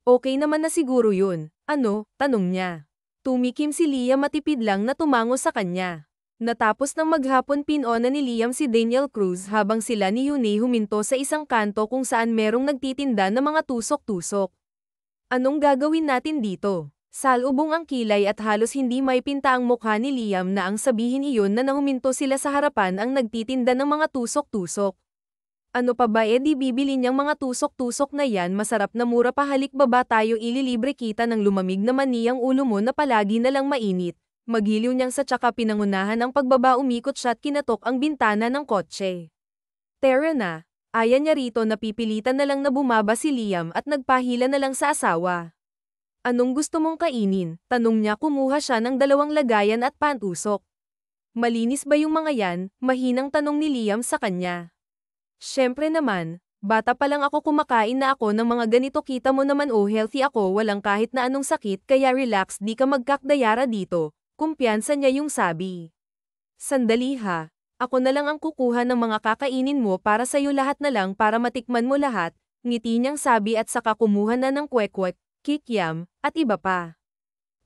Okay naman na siguro yun, ano, tanong niya. Tumikim si Liam matipid lang na tumango sa kanya. Natapos ng maghapon pinona ni Liam si Daniel Cruz habang sila ni Yune huminto sa isang kanto kung saan merong nagtitinda ng mga tusok-tusok. Anong gagawin natin dito? Salubong ang kilay at halos hindi may pinta ang mukha ni Liam na ang sabihin iyon na nahuminto sila sa harapan ang nagtitinda ng mga tusok-tusok. Ano pa ba di bibili niyang mga tusok-tusok na yan masarap na mura pa halik baba tayo ililibre kita ng lumamig naman niyang ulo mo na palagi na lang mainit. Magiliw niyang sa tsaka pinangunahan ang pagbaba umikot siya at kinatok ang bintana ng kotse. Tara na, aya niya rito napipilitan na lang na bumaba si Liam at nagpahila na lang sa asawa. Anong gusto mong kainin? Tanong niya kumuha siya ng 2 lagayan at pantusok. Malinis ba yung mga yan? Mahinang tanong ni Liam sa kanya. Syempre naman, bata pa lang ako kumakain na ako ng mga ganito kita mo naman healthy ako walang kahit na anong sakit kaya relax di ka magkakdayara dito, kumpiyansa niya yung sabi. Sandali ha, ako na lang ang kukuha ng mga kakainin mo para sa'yo lahat na lang para matikman mo lahat, ngiti niyang sabi at saka kumuha na ng kwek-kwek, kikiam, at iba pa.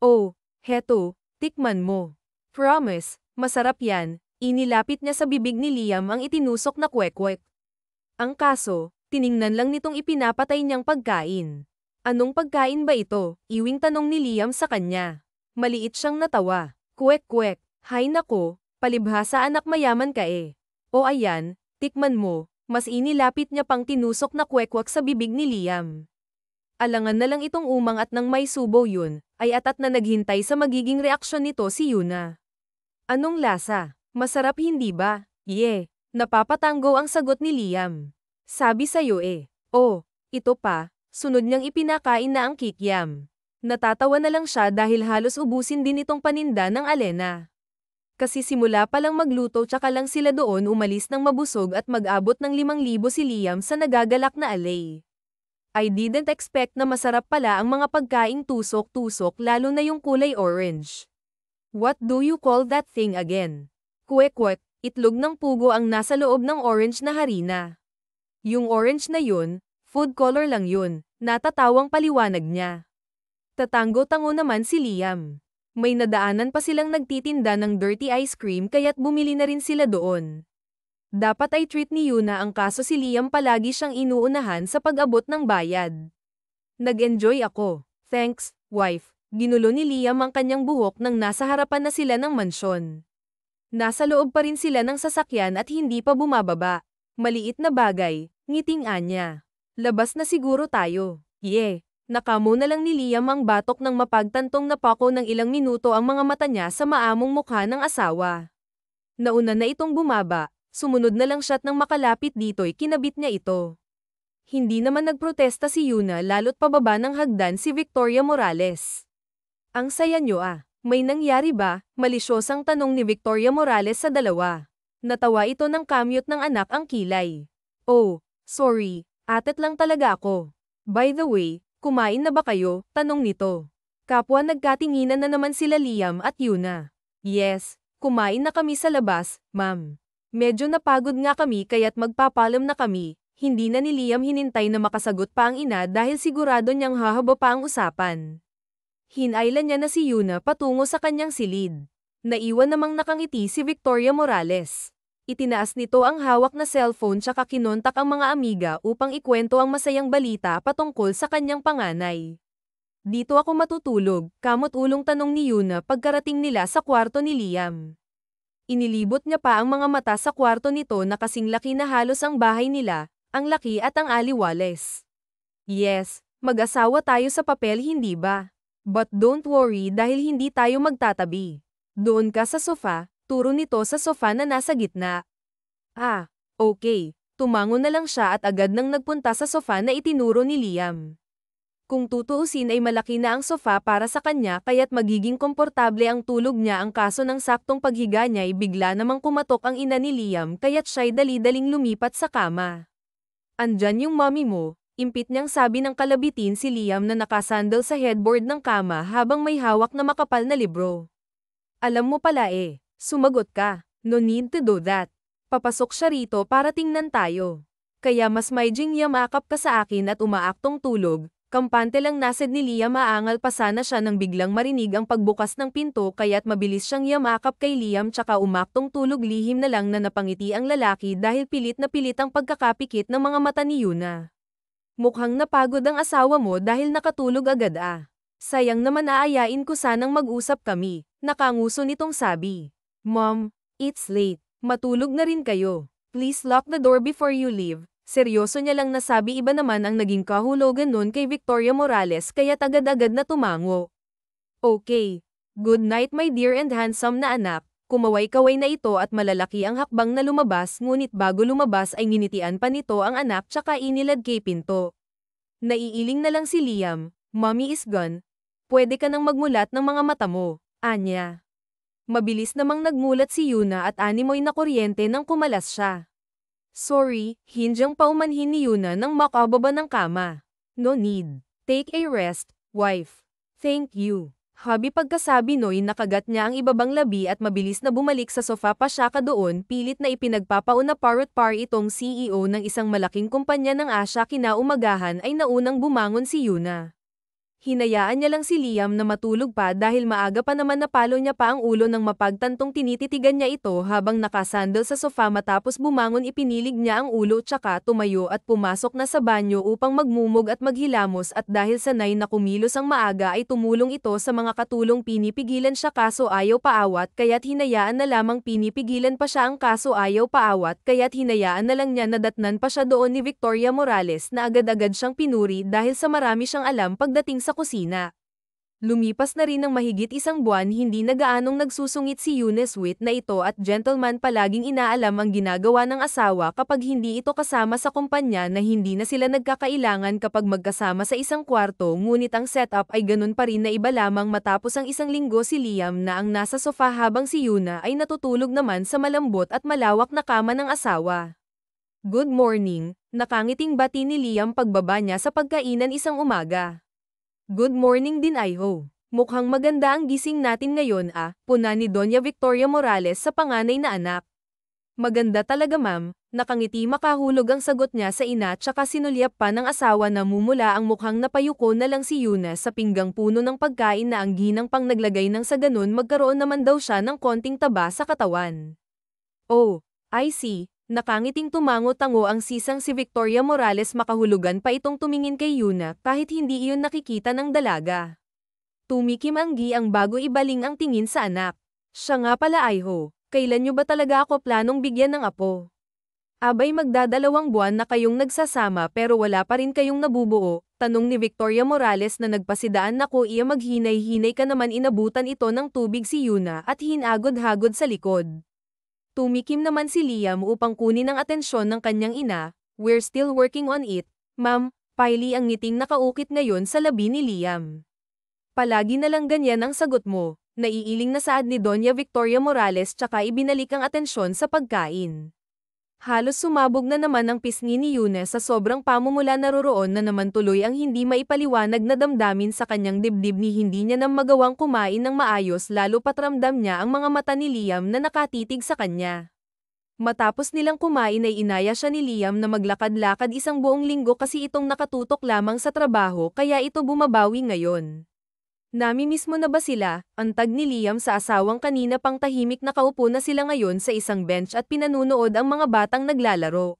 Oh, heto, tikman mo. Promise, masarap yan, inilapit niya sa bibig ni Liam ang itinusok na kwek-kwek. Ang kaso, tiningnan lang nitong ipinapatay niyang pagkain. Anong pagkain ba ito? Iwing tanong ni Liam sa kanya. Maliit siyang natawa. Kwek-kwek. Hay nako, palibhasa anak mayaman ka eh. O ayan, tikman mo. Mas inilapit niya pang tinusok na kwek-kwek sa bibig ni Liam. Alangan na lang itong umangat nang may subo yun, ay atat na naghintay sa magiging reaksyon nito si Yuna. Anong lasa? Masarap hindi ba? Yeah, napapatango ang sagot ni Liam. Sabi sa'yo eh. Oh, ito pa, sunod niyang ipinakain na ang kikiam. Natatawa na lang siya dahil halos ubusin din itong paninda ng Alena. Kasi simula pa lang magluto tsaka lang sila doon umalis ng mabusog at mag-abot ng 5,000 si Liam sa nagagalak na alay. I didn't expect na masarap pala ang mga pagkaing tusok-tusok lalo na yung kulay orange. What do you call that thing again? Kwek-kwek, itlog ng pugo ang nasa loob ng orange na harina. Yung orange na yun, food color lang yun, natatawang paliwanag niya. Tatango-tango naman si Liam. May nadaanan pa silang nagtitinda ng dirty ice cream kaya't bumili na rin sila doon. Dapat ay treat ni Yuna ang kaso si Liam palagi siyang inuunahan sa pag-abot ng bayad. Nag-enjoy ako. Thanks, wife. Ginulo ni Liam ang kanyang buhok nang nasa harapan na sila ng mansyon. Nasa loob pa rin sila ng sasakyan at hindi pa bumababa. Maliit na bagay, ngiting-a niya. Labas na siguro tayo. Yeah. Nakamo na lang ni Liam ang batok ng mapagtantong napako ng ilang minuto ang mga mata niya sa maamong mukha ng asawa. Nauna na itong bumaba. Sumunod na lang siya't nang makalapit dito'y kinabit niya ito. Hindi naman nagprotesta si Yuna lalo't pababa ng hagdan si Victoria Morales. Ang saya niyo ah. May nangyari ba? Malisyosang tanong ni Victoria Morales sa dalawa. Natawa ito ng kamyot ng anak ang kilay. Oh, sorry. Atet lang talaga ako. By the way, kumain na ba kayo? Tanong nito. Kapwa nagkatinginan na naman sila Liam at Yuna. Yes, kumain na kami sa labas, ma'am. Medyo napagod nga kami kaya't magpapalam na kami. Hindi na ni Liam hinintay na makasagot pa ang ina dahil sigurado niyang hahaba pa ang usapan. Hinailan niya na si Yuna patungo sa kanyang silid. Naiwan namang nakangiti si Victoria Morales. Itinaas nito ang hawak na cellphone tsaka kinontak ang mga amiga upang ikwento ang masayang balita patungkol sa kanyang panganay. Dito ako matutulog, kamot ulong tanong ni Yuna pagkarating nila sa kwarto ni Liam. Inilibot niya pa ang mga mata sa kwarto nito na kasing laki na halos ang bahay nila, ang laki at ang aliwales. Yes, mag-asawa tayo sa papel hindi ba? But don't worry dahil hindi tayo magtatabi. Doon ka sa sofa, turo nito sa sofa na nasa gitna. Ah, okay. Tumango na lang siya at agad nang nagpunta sa sofa na itinuro ni Liam. Kung tutuusin ay malaki na ang sofa para sa kanya kaya't magiging komportable ang tulog niya ang kaso ng saktong paghiga niya ay bigla namang kumatok ang ina ni Liam kaya't siya'y dali-daling lumipat sa kama. Andyan yung mommy mo, impit niyang sabi ng kalabitin si Liam na nakasandal sa headboard ng kama habang may hawak na makapal na libro. Alam mo pala eh, sumagot ka, no need to do that. Papasok siya rito para tingnan tayo. Kaya mas maijing yamakap ka sa akin at umaaktong tulog. Kampante lang nasad ni Liam maangal pa sana siya nang biglang marinig ang pagbukas ng pinto kaya't mabilis siyang yamakap kay Liam tsaka umaktong tulog lihim na lang na napangiti ang lalaki dahil pilit na pilit ang pagkakapikit ng mga mata ni Yuna. Mukhang napagod ang asawa mo dahil nakatulog agad ah. Sayang naman aayain ko sanang mag-usap kami, nakanguso nitong sabi. Mom, it's late, matulog na rin kayo. Please lock the door before you leave. Seryoso niya lang nasabi iba naman ang naging kahulugan nun kay Victoria Morales kaya't agad-agad na tumango. Okay. Good night my dear and handsome na anak. Kumaway-kaway na ito at malalaki ang hakbang na lumabas ngunit bago lumabas ay nginitian pa nito ang anak tsaka inilad kay pinto. Naiiling na lang si Liam, Mommy is gone. Pwede ka nang magmulat ng mga mata mo, anya. Mabilis namang nagmulat si Yuna at animoy na kuryente nang kumalas siya. Sorry, hindyang paumanhin ni Yuna nang makababa ng kama. No need. Take a rest, wife. Thank you. Habi pagkasabi no'y nakagat niya ang ibabang labi at mabilis na bumalik sa sofa pa siya ka doon pilit na ipinagpapauna parrot par itong CEO ng isang malaking kumpanya ng Asya kinaumagahan ay naunang bumangon si Yuna. Hinayaan niya lang si Liam na matulog pa dahil maaga pa naman napalo niya pa ang ulo ng mapagtantong tinititigan niya ito habang nakasandal sa sofa matapos bumangon ipinilig niya ang ulo tsaka tumayo at pumasok na sa banyo upang magmumog at maghilamos at dahil sanay na kumilos ang maaga ay tumulong ito sa mga katulong pinipigilan siya kaso ayaw paawat kaya't hinayaan na lamang pinipigilan pa siya ang kaso ayaw paawat kaya't hinayaan na lang niya na datnan pa siya doon ni Victoria Morales na agad-agad siyang pinuri dahil sa marami siyang alam pagdating sa kusina. Lumipas na rin ng mahigit isang buwan hindi na gaanong nagsusungit si Eunice Witt na ito at gentleman palaging inaalam ang ginagawa ng asawa kapag hindi ito kasama sa kumpanya na hindi na sila nagkakailangan kapag magkasama sa isang kwarto ngunit ang setup ay ganun pa rin na iba lamang matapos ang isang linggo si Liam na ang nasa sofa habang si Yuna ay natutulog naman sa malambot at malawak na kama ng asawa. Good morning, nakangiting bati ni Liam pagbaba niya sa pagkainan isang umaga. Good morning din Iho. Mukhang maganda ang gising natin ngayon puna ni Doña Victoria Morales sa panganay na anak. Maganda talaga ma'am, nakangiti makahulog ang sagot niya sa ina tsaka sinulyap pa ng asawa na mumula ang mukhang napayuko na lang si Yuna sa pinggang puno ng pagkain na ang ginang pang naglagay ng sa ganun magkaroon naman daw siya ng konting taba sa katawan. Oh, I see. Nakangiting tumango-tango ang sisang si Victoria Morales makahulugan pa itong tumingin kay Yuna kahit hindi iyon nakikita ng dalaga. Tumikim ang ang bago ibaling ang tingin sa anak. Siya nga pala Iho, kailan nyo ba talaga ako planong bigyan ng apo? Abay magdadalawang buwan na kayong nagsasama pero wala pa rin kayong nabubuo, tanong ni Victoria Morales na nagpasidaan nako iya maghinay-hinay ka naman inabutan ito ng tubig si Yuna at hinagod-hagod sa likod. Tumikim naman si Liam upang kunin ang atensyon ng kanyang ina, we're still working on it, ma'am, paili ang ngiting nakaukit ngayon sa labi ni Liam. Palagi na lang ganyan ang sagot mo, naiiling na saad ni Doña Victoria Morales tsaka ibinalik ang atensyon sa pagkain. Halos sumabog na naman ang pisngi ni Yuna sa sobrang pamumula naroroon na naman tuloy ang hindi maipaliwanag na damdamin sa kanyang dibdib ni hindi niya nang magawang kumain ng maayos lalo pat ramdam niya ang mga mata ni Liam na nakatitig sa kanya. Matapos nilang kumain ay inaya siya ni Liam na maglakad-lakad isang buong linggo kasi itong nakatutok lamang sa trabaho kaya ito bumabawi ngayon. Namimiss mo na ba sila? Antag ni Liam sa asawang kanina pang tahimik nakaupo na sila ngayon sa isang bench at pinanunood ang mga batang naglalaro.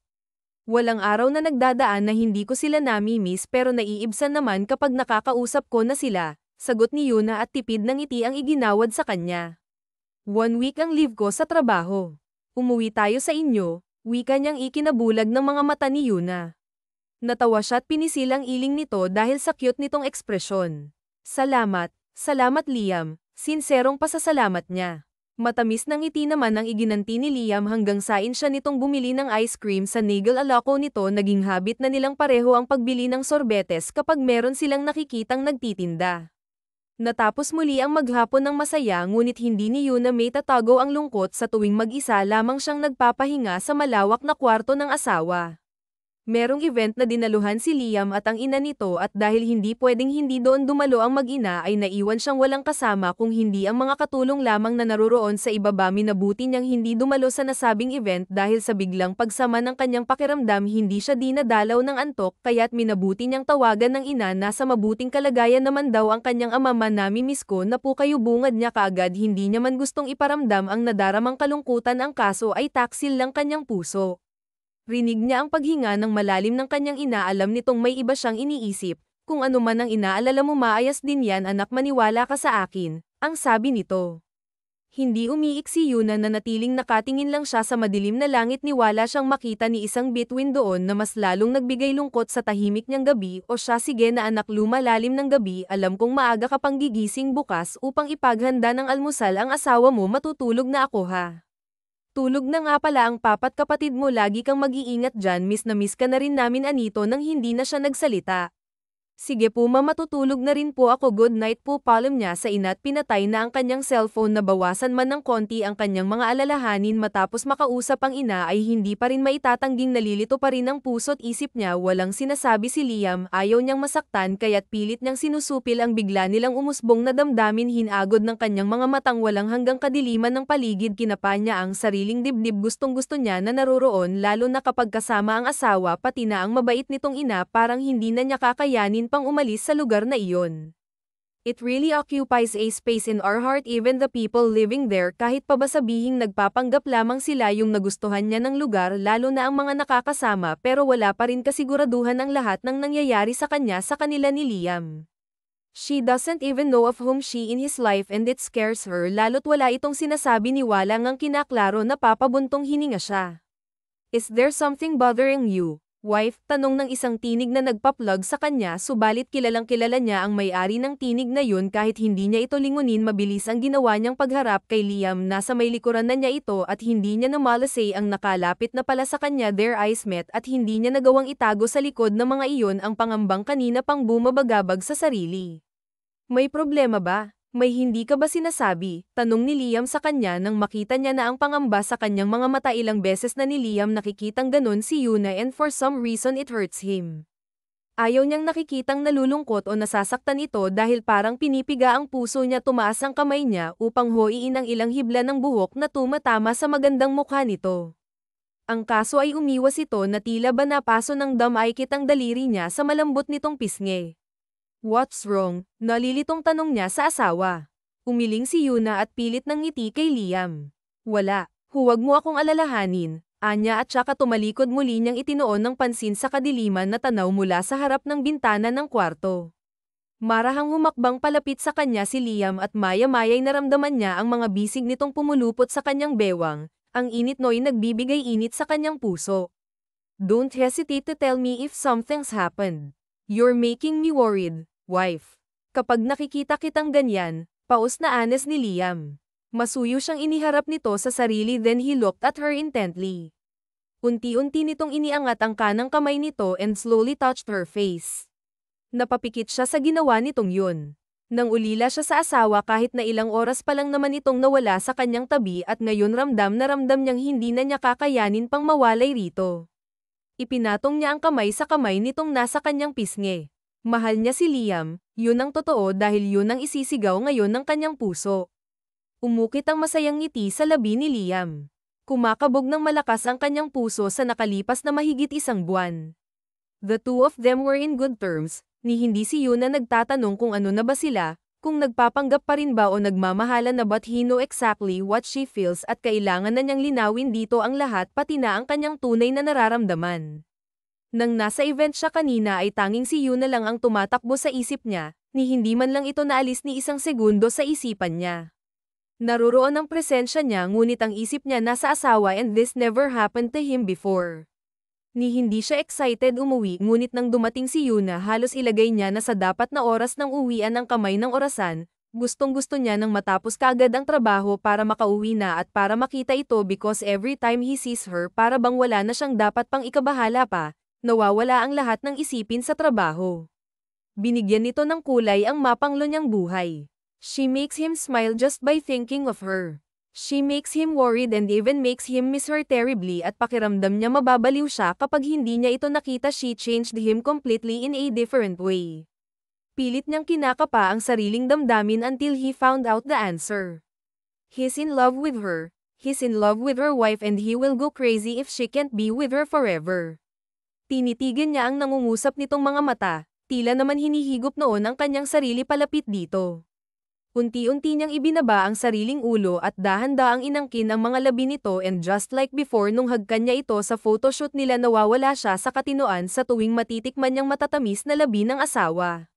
Walang araw na nagdadaan na hindi ko sila namimiss pero naiibsan naman kapag nakakausap ko na sila, sagot ni Yuna at tipid ng ngiti ang iginawad sa kanya. 1 week ang leave ko sa trabaho. Umuwi tayo sa inyo, wika niyang ikinabulag ng mga mata ni Yuna. Natawa siya at pinisil ang iling nito dahil sa cute nitong ekspresyon. Salamat, salamat Liam, sinserong pasasalamat niya. Matamis ng ngiti naman ang iginanti ni Liam hanggang sain siya nitong bumili ng ice cream sa Nagel Alaco nito naging habit na nilang pareho ang pagbili ng sorbetes kapag meron silang nakikitang nagtitinda. Natapos muli ang maghapon ng masaya ngunit hindi ni Yuna may tatago ang lungkot sa tuwing mag-isa lamang siyang nagpapahinga sa malawak na kwarto ng asawa. Merong event na dinaluhan si Liam at ang ina nito at dahil hindi pwedeng hindi doon dumalo ang mag-ina ay naiwan siyang walang kasama kung hindi ang mga katulong lamang na naroroon sa ibaba minabuti niyang hindi dumalo sa nasabing event dahil sa biglang pagsama ng kanyang pakiramdam hindi siya dinadalaw ng antok kaya't minabuti niyang tawagan ng ina na sa mabuting kalagayan naman daw ang kanyang ama namimiss ko na po kayo bungad niya kaagad hindi niya man gustong iparamdam ang nadaramang kalungkutan ang kaso ay taksil lang kanyang puso. Rinig niya ang paghinga ng malalim ng kanyang ina alam nitong may iba siyang iniisip, kung ano man ang inaalala mo maayos din yan anak maniwala ka sa akin, ang sabi nito. Hindi umiik si Yuna na natiling nakatingin lang siya sa madilim na langit ni wala siyang makita ni isang bituin doon na mas lalong nagbigay lungkot sa tahimik niyang gabi o siya sige na anak lumalalim ng gabi alam kong maaga ka pang gigising bukas upang ipaghanda ng almusal ang asawa mo matutulog na ako ha. Tulog na nga pala ang papat kapatid mo lagi kang mag-iingat dyan miss na miss ka na rin namin anito nang hindi na siya nagsalita. Sige po ma matutulog na rin po ako good night po palm niya sa ina at pinatay na ang kanyang cellphone na bawasan man ng konti ang kanyang mga alalahanin matapos makausap ang ina ay hindi pa rin maitatangging nalilito pa rin ang puso't isip niya walang sinasabi si Liam ayaw niyang masaktan kaya't pilit niyang sinusupil ang bigla nilang umusbong na damdamin hinagod ng kanyang mga matang walang hanggang kadiliman ng paligid kinapa niya ang sariling dibdib gustong gusto niya na naroroon lalo na kapag kasama ang asawa pati na ang mabait nitong ina parang hindi na niya kakayanin pang umalis sa lugar na iyon. It really occupies a space in our heart, even the people living there, kahit pa ba sabihing nagpapanggap lamang sila yung nagustuhan niya ng lugar, lalo na ang mga nakakasama, pero wala pa rin kasiguraduhan ang lahat ng nangyayari sa kanya sa kanila ni Liam. She doesn't even know of whom she in his life, and it scares her, lalo't wala itong sinasabi ni Walang ang kinaklaro na papabuntong hininga siya. Is there something bothering you, wife? Tanong ng isang tinig na nagpa-plug sa kanya, subalit kilalang kilala niya ang may-ari ng tinig na yun kahit hindi niya ito lingunin. Mabilis ang ginawa niyang pagharap kay Liam. Nasa may likuran na niya ito at hindi niya namalasay ang nakalapit na pala sa kanya. Their eyes met at hindi niya nagawang itago sa likod ng mga iyon ang pangambang kanina pang bumabagabag sa sarili. May problema ba? May hindi ka ba sinasabi? Tanong ni Liam sa kanya nang makita niya na ang pangamba sa kanyang mga mata. Ilang beses na ni Liam nakikitang ganun si Yuna, and for some reason it hurts him. Ayaw niyang nakikitang nalulungkot o nasasaktan ito dahil parang pinipiga ang puso niya. Tumaas ang kamay niya upang hoiin ang ilang hibla ng buhok na tumatama sa magandang mukha nito. Ang kaso ay umiwas ito na tila ba napaso ng damay-kit ang daliri niya sa malambot nitong pisngi. What's wrong? Nalilitong tanong niya sa asawa. Umiling si Yuna at pilit ng ngiti kay Liam. Wala, huwag mo akong alalahanin, anya, at saka tumalikod muli niyang itinoon ng pansin sa kadiliman na tanaw mula sa harap ng bintana ng kwarto. Marahang humakbang palapit sa kanya si Liam at maya-maya'y naramdaman niya ang mga bisig nitong pumulupot sa kanyang bewang. Ang init no'y nagbibigay init sa kanyang puso. Don't hesitate to tell me if something's happened. You're making me worried, wife. Kapag nakikita kitang ganyan, paus na anes ni Liam. Masuyo siyang iniharap nito sa sarili, then he looked at her intently. Unti-unti nitong iniangat ang kanang kamay nito and slowly touched her face. Napapikit siya sa ginawa nitong yun. Nang ulila siya sa asawa kahit na ilang oras pa lang naman itong nawala sa kanyang tabi, at ngayon ramdam na ramdam niyang hindi na niya kakayanin pang mawalay rito. Ipinatong niya ang kamay sa kamay nitong nasa kanyang pisngi. Mahal niya si Liam, yun ang totoo, dahil yun ang isisigaw ngayon ng kanyang puso. Umukit ang masayang ngiti sa labi ni Liam. Kumakabog ng malakas ang kanyang puso sa nakalipas na mahigit isang buwan. The two of them were in good terms, ni hindi si Yuna nagtatanong kung ano na ba sila, kung nagpapanggap pa rin ba o nagmamahalan na, but he know exactly what she feels at kailangan na niyang linawin dito ang lahat, pati na ang kanyang tunay na nararamdaman. Nang nasa event siya kanina ay tanging si Yuna lang ang tumatakbo sa isip niya, ni hindi man lang ito naalis ni isang segundo sa isipan niya. Naroroon ang presensya niya, ngunit ang isip niya nasa asawa, and this never happened to him before. Ni hindi siya excited umuwi, ngunit nang dumating si Yuna halos ilagay niya na sa dapat na oras ng uwian ang kamay ng orasan. Gustong-gusto niya nang matapos kaagad ang trabaho para makauwi na at para makita ito, because every time he sees her para bang wala na siyang dapat pang ikabahala pa, nawawala ang lahat ng isipin sa trabaho. Binigyan nito ng kulay ang mapanglo niyang buhay. She makes him smile just by thinking of her. She makes him worried and even makes him miss her terribly, at pakiramdam niya mababaliw siya kapag hindi niya ito nakita. She changed him completely in a different way. Pilit niyang kinakapa ang sariling damdamin until he found out the answer. He's in love with her. He's in love with her wife, and he will go crazy if she can't be with her forever. Tinitigan niya ang nangungusap nitong mga mata, tila naman hinihigop noon ang kanyang sarili palapit dito. Unti-unti niyang ibinaba ang sariling ulo at dahan-daang inangkin ang mga labi nito, and just like before nung hagkan niya ito sa photoshoot nila, nawawala siya sa katinoan sa tuwing matitikman niyang matatamis na labi ng asawa.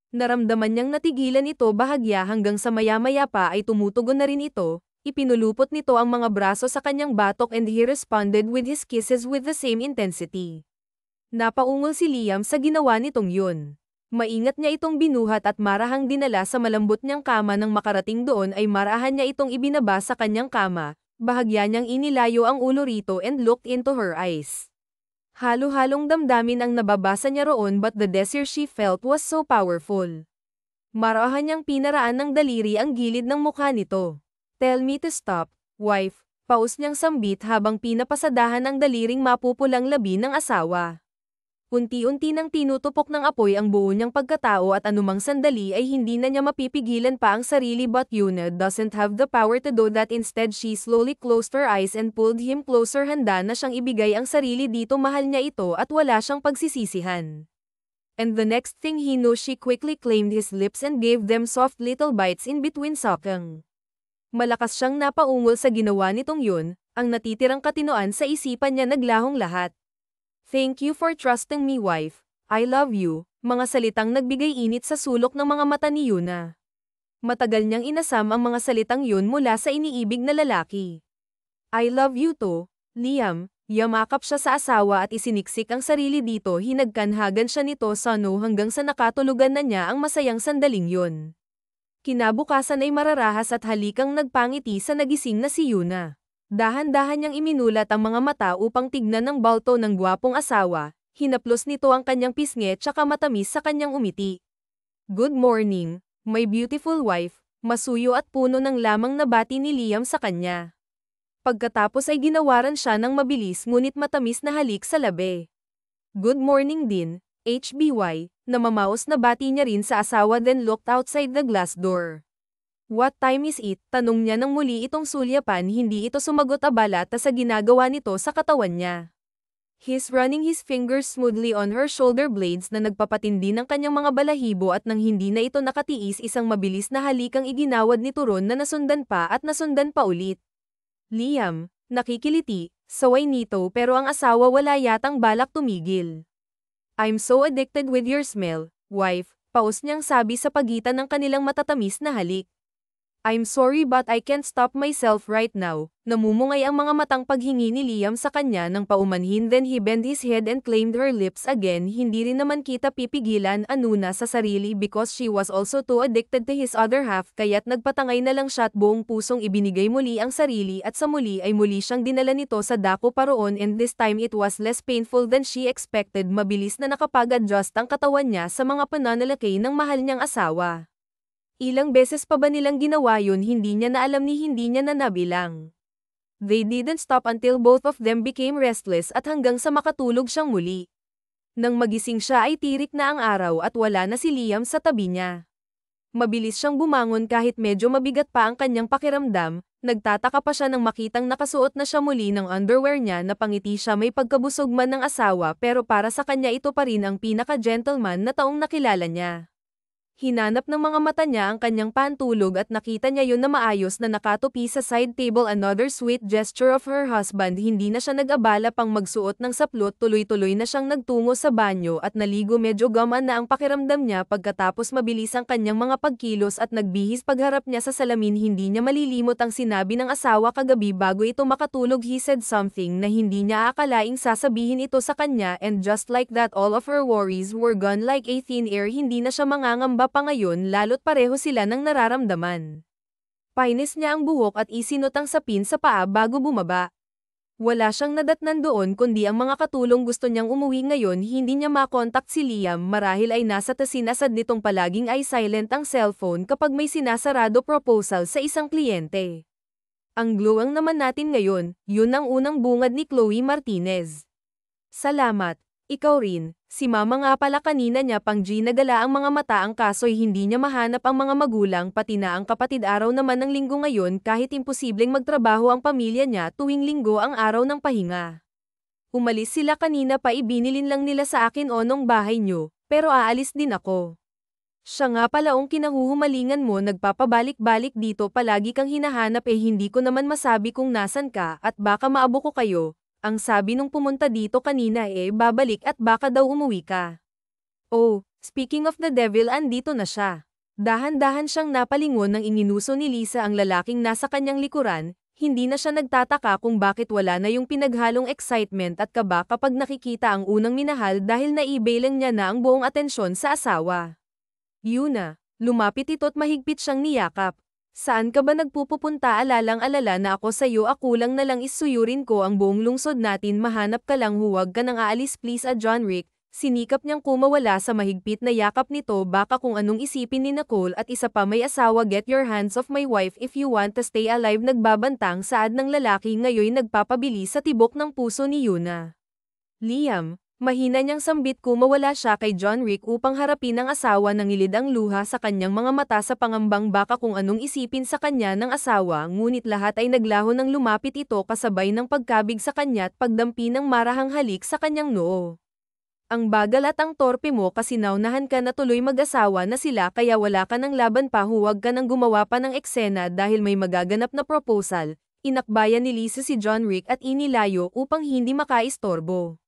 Naramdaman niyang natigilan ito bahagya hanggang sa maya-maya pa ay tumutugon na rin ito, ipinulupot nito ang mga braso sa kanyang batok, and he responded with his kisses with the same intensity. Napaungol si Liam sa ginawa nitong yun. Maingat niya itong binuhat at marahang dinala sa malambot niyang kama. Nang makarating doon ay marahan niya itong ibinaba sa kanyang kama, bahagya niyang inilayo ang ulo rito and looked into her eyes. Halo-halong damdamin ang nababasa niya roon, but the desire she felt was so powerful. Marahan niyang pinaraan ng daliri ang gilid ng mukha nito. Tell me to stop, wife, paus niyang sambit habang pinapasadahan ang daliring mapupulang labi ng asawa. Unti-unti nang tinutupok ng apoy ang buo niyang pagkatao, at anumang sandali ay hindi na niya mapipigilan pa ang sarili, but Yuna doesn't have the power to do that. Instead, she slowly closed her eyes and pulled him closer. Handa na siyang ibigay ang sarili dito, mahal niya ito at wala siyang pagsisisihan. And the next thing he knew she quickly claimed his lips and gave them soft little bites in between sucking. Malakas siyang napaungol sa ginawa nitong yun, ang natitirang katinoan sa isipan niya naglahong lahat. Thank you for trusting me, wife. I love you, mga salitang nagbigay init sa sulok ng mga mata ni Yuna. Matagal niyang inasam ang mga salitang yun mula sa iniibig na lalaki. I love you too, Liam. Yamakap siya sa asawa at isiniksik ang sarili dito, hinagkanhagan siya nito sa hanggang sa nakatulugan na niya ang masayang sandaling yun. Kinabukasan ay mararahas at halikang nagpangiti sa nagising na si Yuna. Dahan-dahan niyang iminulat ang mga mata upang tignan ng balto ng gwapong asawa, hinaplos nito ang kanyang pisngi tsaka matamis sa kanyang umiti. Good morning, my beautiful wife, masuyo at puno ng lamang nabati ni Liam sa kanya. Pagkatapos ay ginawaran siya ng mabilis ngunit matamis na halik sa labi. Good morning din, HBY, na mamaos na bati niya rin sa asawa then looked outside the glass door. What time is it? Tanong niya nang muli itong sulyapan, hindi ito sumagot abala sa ginagawa nito sa katawan niya. He's running his fingers smoothly on her shoulder blades na nagpapatindi ng kanyang mga balahibo at nang hindi na ito nakatiis isang mabilis na halikang iginawad ni Turon na nasundan pa ulit. Liam, nakikiliti, saway nito pero ang asawa wala yatang balak tumigil. I'm so addicted with your smell, wife, paus niyang sabi sa pagitan ng kanilang matatamis na halik. I'm sorry but I can't stop myself right now. Namumungay ang mga matang paghingi ni Liam sa kanya ng paumanhin then he bent his head and claimed her lips again. Hindi rin naman kita pipigilan anuna sa sarili because she was also too addicted to his other half kaya't nagpatangay na lang siya at buong pusong ibinigay muli ang sarili at sa muli ay muli siyang dinala nito sa dako paroon and this time it was less painful than she expected. Mabilis na nakapag-adjust ang katawan niya sa mga pananalaki ng mahal niyang asawa. Ilang beses pa ba nilang ginawa yun hindi niya na alam ni hindi niya na nabilang. They didn't stop until both of them became restless at hanggang sa makatulog siyang muli. Nang magising siya ay tirik na ang araw at wala na si Liam sa tabi niya. Mabilis siyang bumangon kahit medyo mabigat pa ang kanyang pakiramdam, nagtataka pa siya nang makitang nakasuot na siya muli ng underwear niya na pangiti siya may pagkabusog man ng asawa pero para sa kanya ito pa rin ang pinaka-gentleman na taong nakilala niya. Hinanap ng mga mata niya ang kanyang pantulog at nakita niya yun na maayos na nakatupi sa side table. Another sweet gesture of her husband. Hindi na siya nag-abala pang magsuot ng saplot, tuloy-tuloy na siyang nagtungo sa banyo at naligo. Medyo gamaan na ang pakiramdam niya pagkatapos mabilis ang kanyang mga pagkilos at nagbihis pagharap niya sa salamin. Hindi niya malilimot ang sinabi ng asawa kagabi bago ito makatulog. He said something na hindi niya akalaing sasabihin ito sa kanya and just like that all of her worries were gone like a thin air. Hindi na siya mangangamba pa ngayon lalo't pareho sila ng nararamdaman. Painis niya ang buhok at isinot ang sapin sa paa bago bumaba. Wala siyang nadatnan doon kundi ang mga katulong. Gusto niyang umuwi ngayon. Hindi niya makontak si Liam marahil ay nasa tasinasad nitong palaging ay silent ang cellphone kapag may sinasarado proposal sa isang kliyente. Ang glowing naman natin ngayon, yun ang unang bungad ni Chloe Martinez. Salamat. Ikaw rin, si mama nga pala kanina niya pang ginagala ang mga mata ang kaso'y hindi niya mahanap ang mga magulang pati na ang kapatid. Araw naman ng linggo ngayon kahit imposibleng magtrabaho ang pamilya niya tuwing linggo ang araw ng pahinga. Umalis sila kanina pa ibinilin lang nila sa akin onong bahay niyo, pero aalis din ako. Siya nga pala ang kinahuhumalingan mo nagpapabalik-balik dito palagi kang hinahanap hindi ko naman masabi kung nasan ka at baka maabo ko kayo. Ang sabi nung pumunta dito kanina babalik at baka daw umuwi ka. Oh, speaking of the devil andito na siya. Dahan-dahan siyang napalingon nang ininuso ni Lisa ang lalaking nasa kanyang likuran, hindi na siya nagtataka kung bakit wala na yung pinaghalong excitement at kaba kapag nakikita ang unang minahal dahil naibalang niya na ang buong atensyon sa asawa. Yuna, lumapit ito't mahigpit siyang niyakap. Saan ka ba nagpupunta? Alalang-alala na ako sa'yo. Ako lang na lang isuyurin ko ang buong lungsod natin. Mahanap ka lang, huwag ka nang aalis please. John Rick, sinikap niyang kumawala sa mahigpit na yakap nito. Baka kung anong isipin ni Nicole at isa pa may asawa. Get your hands off my wife if you want to stay alive. Nagbabantang saad ng lalaki ngayon nagpapabili sa tibok ng puso ni Yuna. Liam, mahina niyang sambit kumawala siya kay John Rick upang harapin ang asawa. Nangilid ang luha sa kanyang mga mata sa pangambang baka kung anong isipin sa kanya ng asawa ngunit lahat ay naglaho nang lumapit ito kasabay ng pagkabig sa kanya at pagdampi ng marahang halik sa kanyang noo. Ang bagal at ang torpe mo kasi naunahan ka na tuloy mag-asawa na sila kaya wala ka ng laban pa, huwag ka nang gumawa pa ng eksena dahil may magaganap na proposal. Inakbayan ni Lisa si John Rick at inilayo upang hindi makaistorbo.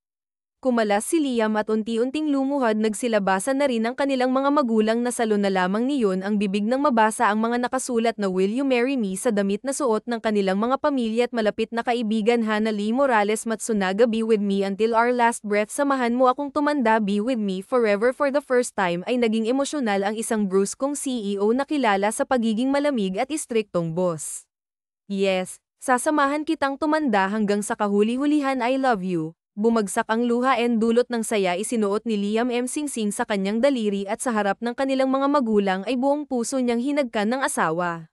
Kumalas si Liam at unti-unting lumuhad, nagsilabasan na rin ang kanilang mga magulang na salon na lamang niyon ang bibig nang mabasa ang mga nakasulat na "Will you marry me" sa damit na suot ng kanilang mga pamilya at malapit na kaibigan. Hana Lee Morales Matsunaga, be with me until our last breath, samahan mo akong tumanda, be with me forever. For the first time ay naging emosyonal ang isang bruskong CEO na kilala sa pagiging malamig at istriktong boss. Yes, sasamahan kitang tumanda hanggang sa kahuli-hulihan, I love you. Bumagsak ang luha and dulot ng saya isinuot ni Liam M. Singsing sa kanyang daliri at sa harap ng kanilang mga magulang ay buong puso niyang hinagkan ng asawa.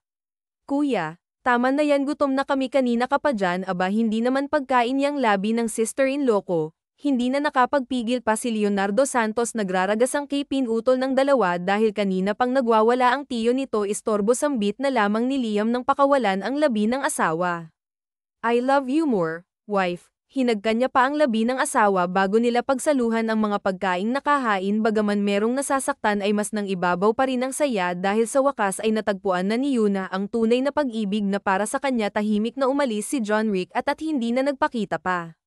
Kuya, tama na yan, gutom na kami kanina ka pa dyan. Aba, hindi naman pagkain yang labi ng sister-in-law ko. Hindi na nakapagpigil pa si Leonardo Santos, nagraragas ang pinutol ng dalawa dahil kanina pang nagwawala ang tiyo nito. Istorbo sambit na lamang ni Liam nang pakawalan ang labi ng asawa. I love you more, wife. Hinagkan niya pa ang labi ng asawa bago nila pagsaluhan ang mga pagkaing nakahain. Bagaman merong nasasaktan ay mas nang ibabaw pa rin ang saya dahil sa wakas ay natagpuan na ni Yuna ang tunay na pag-ibig na para sa kanya. Tahimik na umalis si John Rick at hindi na nagpakita pa.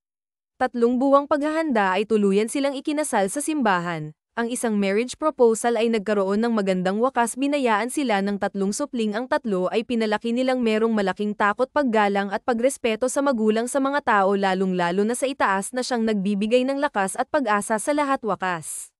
3 buwang paghahanda ay tuluyan silang ikinasal sa simbahan. Ang isang marriage proposal ay nagkaroon ng magandang wakas. Binayaan sila ng 3 supling. Ang 3 ay pinalaki nilang merong malaking takot, paggalang at pagrespeto sa magulang, sa mga tao, lalong-lalo na sa itaas na siyang nagbibigay ng lakas at pag-asa sa lahat. Wakas.